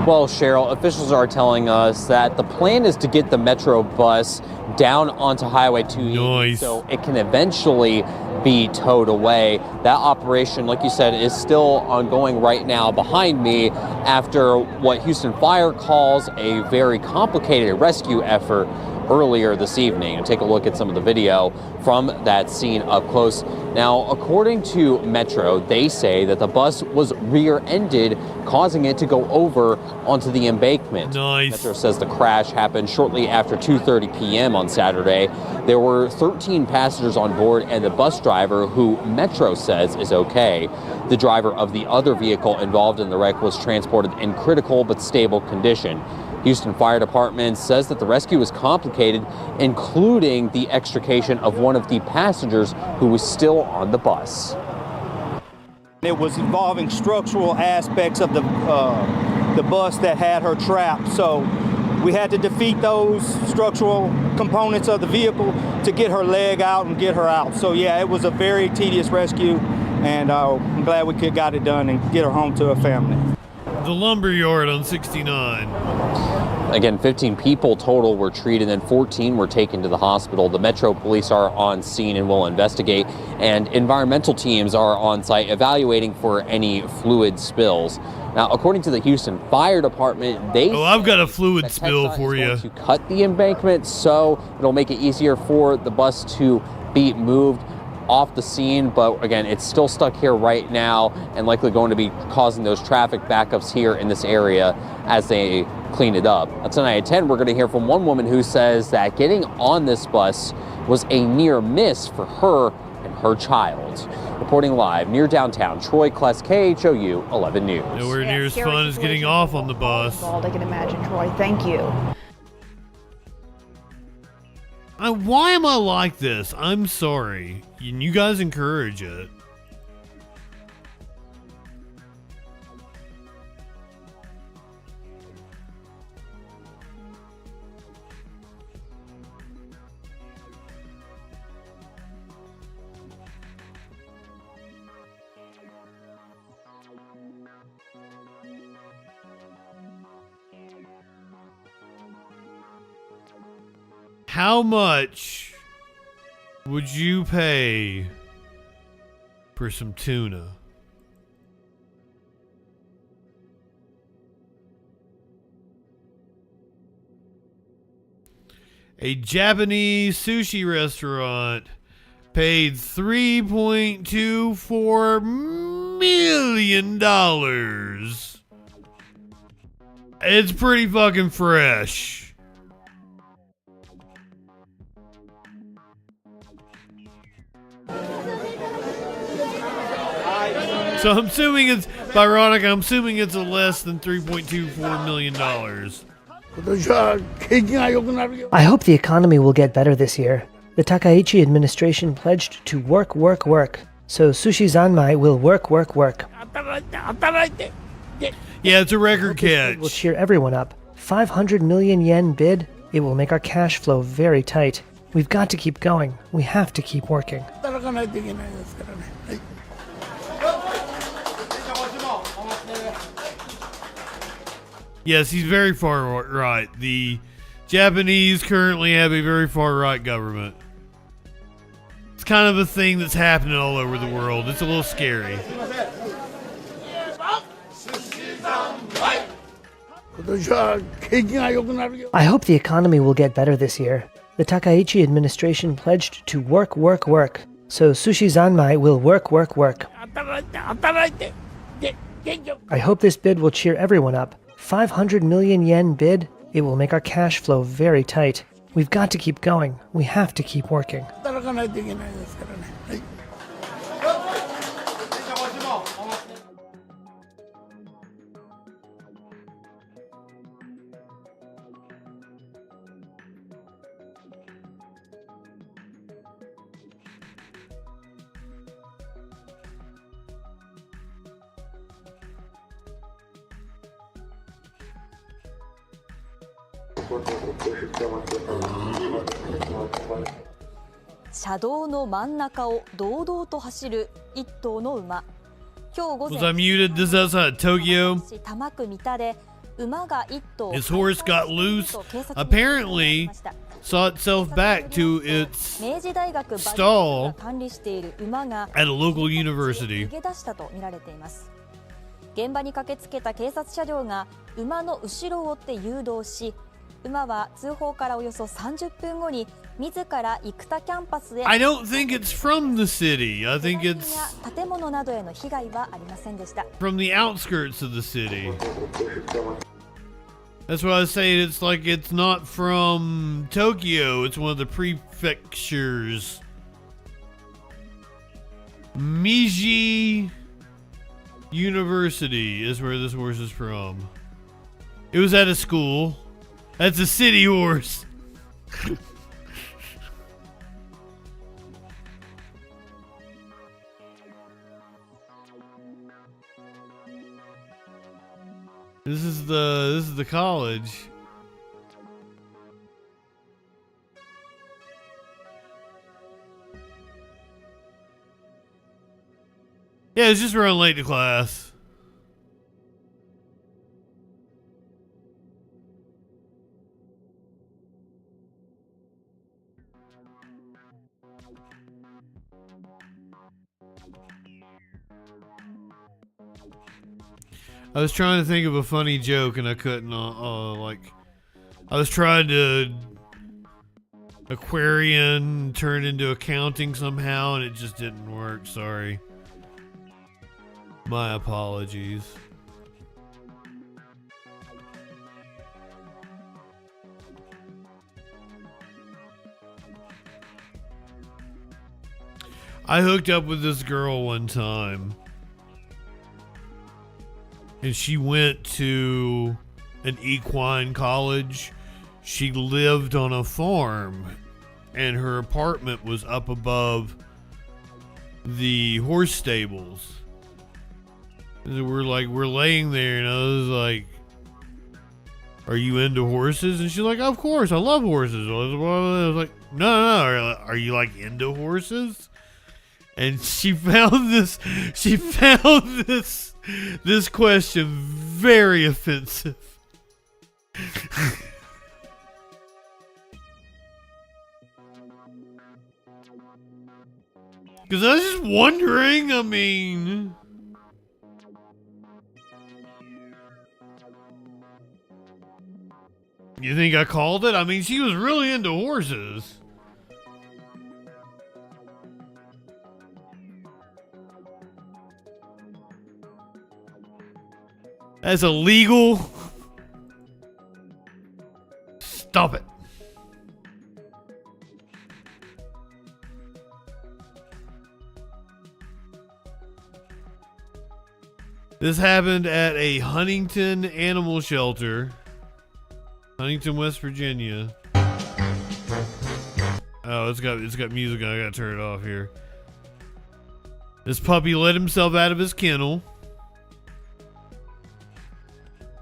Well, Cheryl, officials are telling us that the plan is to get the Metro bus down onto Highway 280 so it can eventually be towed away. That operation, like you said, is still ongoing right now behind me after what Houston Fire calls a very complicated rescue effort earlier this evening. And take a look at some of the video from that scene up close. Now, according to Metro, they say that the bus was rear-ended, causing it to go over onto the embankment. Metro says the crash happened shortly after 2:30 p.m. on Saturday. There were 13 passengers on board and the bus driver, who Metro says is okay. The driver of the other vehicle involved in the wreck was transported in critical but stable condition. Houston Fire Department says that the rescue was complicated, including the extrication of one of the passengers who was still on the bus. It was involving structural aspects of the bus that had her trapped. So we had to defeat those structural components of the vehicle to get her leg out and get her out. So yeah, it was a very tedious rescue, and I'm glad we got it done and get her home to her family. The lumber yard on 69. Again, 15 people total were treated and 14 were taken to the hospital. The Metro Police are on scene and will investigate, and environmental teams are on site evaluating for any fluid spills. Now, according to the Houston Fire Department, I've got a fluid spill for you. To cut the embankment so it'll make it easier for the bus to be moved off the scene, but again, it's still stuck here right now and likely going to be causing those traffic backups here in this area as they clean it up. Now, tonight at 10, we're going to hear from one woman who says that getting on this bus was a near miss for her and her child. Reporting live near downtown Troy, Kless, KHOU 11 News. Nowhere near as fun as getting off on the bus. I can imagine, Troy. Thank you. Why am I like this? I'm sorry. You guys encourage it. How much would you pay for some tuna? A Japanese sushi restaurant paid $3.24 million. It's pretty fucking fresh. So I'm assuming it's ironic. I'm assuming it's a less than $3.24 million. I hope the economy will get better this year. The Takaichi administration pledged to work, work, work. So Sushi Zanmai will work, work, work. Yeah, it's a record catch. Will cheer everyone up. 500 million yen bid. It will make our cash flow very tight. We've got to keep going. We have to keep working. Yes, he's very far right. The Japanese currently have a very far right government. It's kind of a thing that's happening all over the world. It's a little scary. I hope the economy will get better this year. The Takaichi administration pledged to work, work, work. So Sushi Zanmai will work, work, work. I hope this bid will cheer everyone up. 500 million yen bid. It will make our cash flow very tight. We've got to keep going. We have to keep working. 車道の真ん中を堂々と走る一頭の馬。今日午 Was 前 I muted? This is outside Tokyo. 多摩区三田で馬が一頭 Its horse got loose. Apparently, saw itself back to its 明治大学馬術 stall が管理している馬が at a local university. 逃げ出したと見られています。現場に駆けつけた警察車両が馬の後ろを追って誘導し、馬は通報からおよそ30分後に自ら生田キャンパスへ I don't think it's from the city. I think it's 建物などへの被害はありませんでした。 from the outskirts of the city. That's why I was saying it's like it's not from Tokyo. It's one of the prefectures. Miji University is where this horse is from. It was at a school. That's a city horse. This is the college. Yeah, it's just running late to class. I was trying to think of a funny joke and I couldn't. I was trying to Aquarian turn into accounting somehow and it just didn't work. Sorry. My apologies. I hooked up with this girl one time. And she went to an equine college. She lived on a farm. And her apartment was up above the horse stables. And we're laying there and I was like, are you into horses? And she's like, of course, I love horses. I was like, no. Are you like into horses? And she found this question very offensive. Because I was just wondering, I mean... You think I called it? I mean, she was really into horses. That's illegal. Stop it. This happened at a Huntington animal shelter. Huntington, West Virginia. Oh, it's got music on. I gotta turn it off here. This puppy let himself out of his kennel.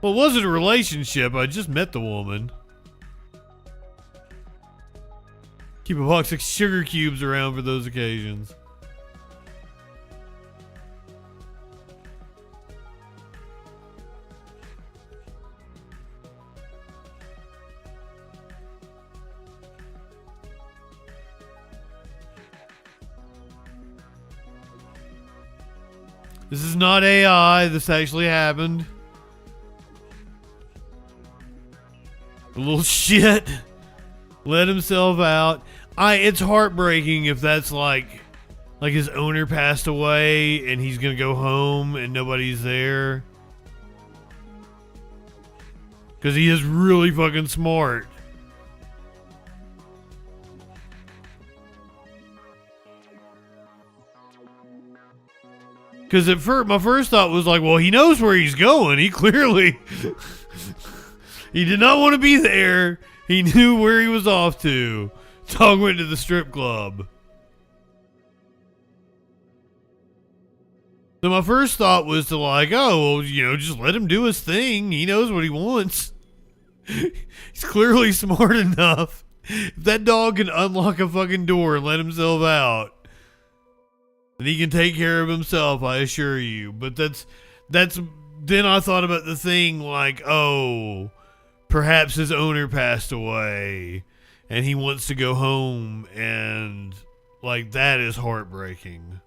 Well, it wasn't a relationship. I just met the woman. Keep a box of sugar cubes around for those occasions. This is not AI. This actually happened. A little shit let himself out. It's heartbreaking if that's like his owner passed away and he's gonna go home and nobody's there. Because he is really fucking smart. Because at first, my first thought was like, well, he knows where he's going. He clearly... he did not want to be there. He knew where he was off to. Dog went to the strip club. So my first thought was to like, oh, well, just let him do his thing. He knows what he wants. He's clearly smart enough. If that dog can unlock a fucking door and let himself out, then he can take care of himself, I assure you. But that's then I thought about the thing like, oh, perhaps his owner passed away and he wants to go home, and like that is heartbreaking.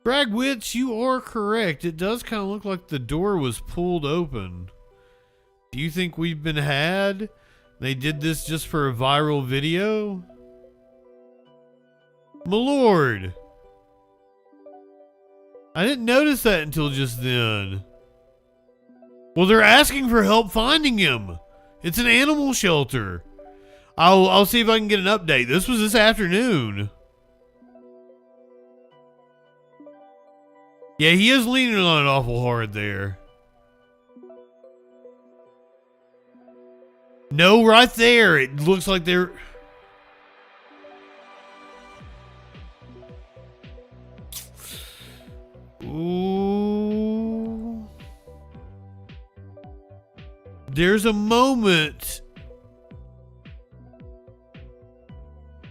Bragwitz, you are correct. It does kind of look like the door was pulled open. Do you think we've been had? They did this just for a viral video? My lord! I didn't notice that until just then. Well, they're asking for help finding him. It's an animal shelter. I'll see if I can get an update. This was this afternoon. Yeah, he is leaning on it awful hard there. No, right there. It looks like they're... Ooh. There's a moment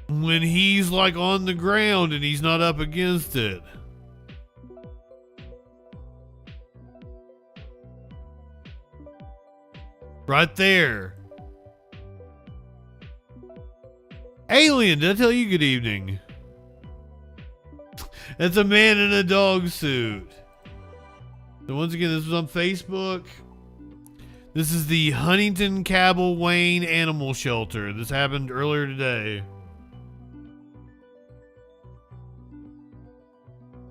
when he's like on the ground and he's not up against it. Right there. Alien, did I tell you good evening? That's a man in a dog suit. So once again, this was on Facebook. This is the Huntington Cabell Wayne Animal Shelter. This happened earlier today.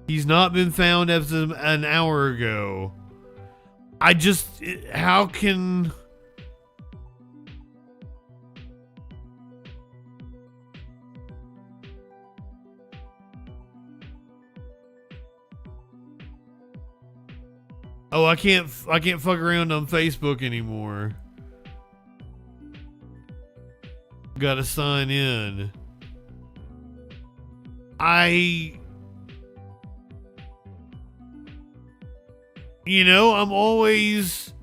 He's not been found as of an hour ago. How can... Oh, I can't fuck around on Facebook anymore. Gotta sign in. I'm always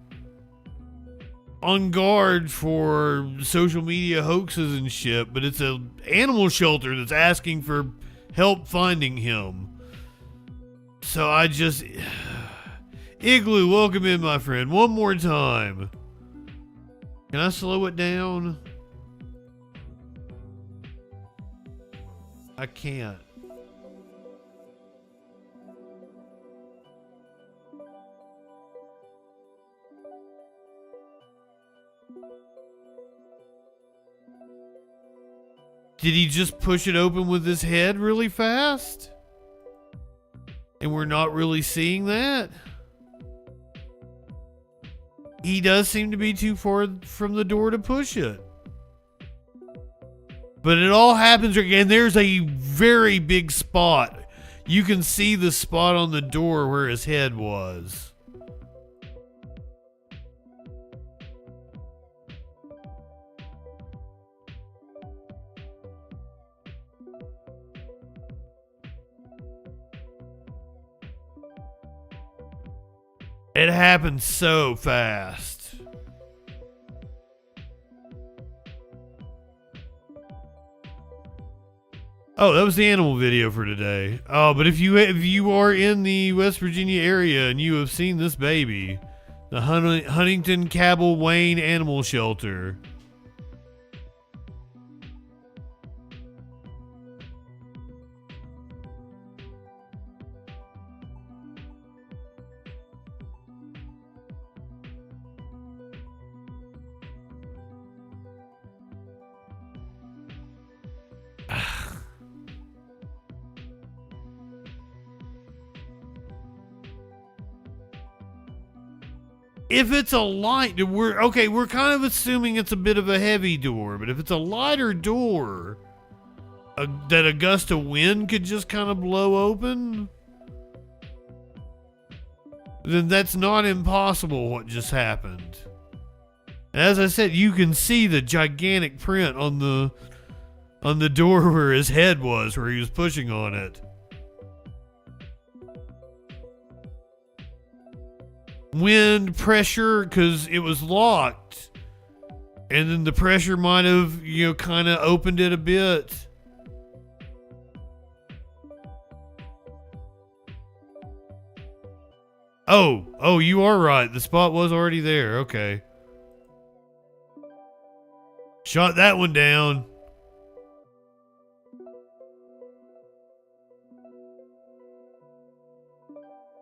on guard for social media hoaxes and shit, but it's an animal shelter that's asking for help finding him. So Igloo, welcome in, my friend. One more time. Can I slow it down? I can't. Did he just push it open with his head really fast? And we're not really seeing that? He does seem to be too far from the door to push it. But it all happens again. There's a very big spot. You can see the spot on the door where his head was. It happened so fast. Oh, that was the animal video for today. Oh, but if you are in the West Virginia area and you have seen this baby, the Huntington Cabell Wayne Animal Shelter. If it's a light, we're kind of assuming it's a bit of a heavy door, but if it's a lighter door that a gust of wind could just kind of blow open, then that's not impossible what just happened. As I said, you can see the gigantic print on on the door where his head was, where he was pushing on it. Wind, pressure, because it was locked. And then the pressure might have, kind of opened it a bit. Oh, you are right. The spot was already there. Okay. Shot that one down.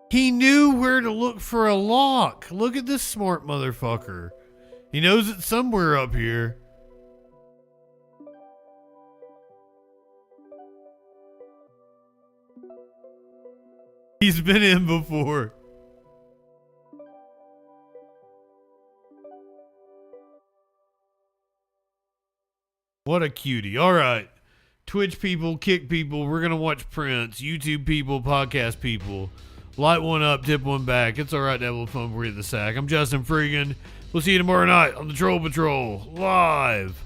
He knew where to look for a lock. Look at this smart motherfucker. He knows it's somewhere up here. He's been in before. What a cutie. All right. Twitch people, Kick people, we're going to watch Prince. YouTube people, podcast people. Light one up, tip one back. It's all right to have a little fun for you at the sack. I'm Justin Freakin. We'll see you tomorrow night on the Troll Patrol live.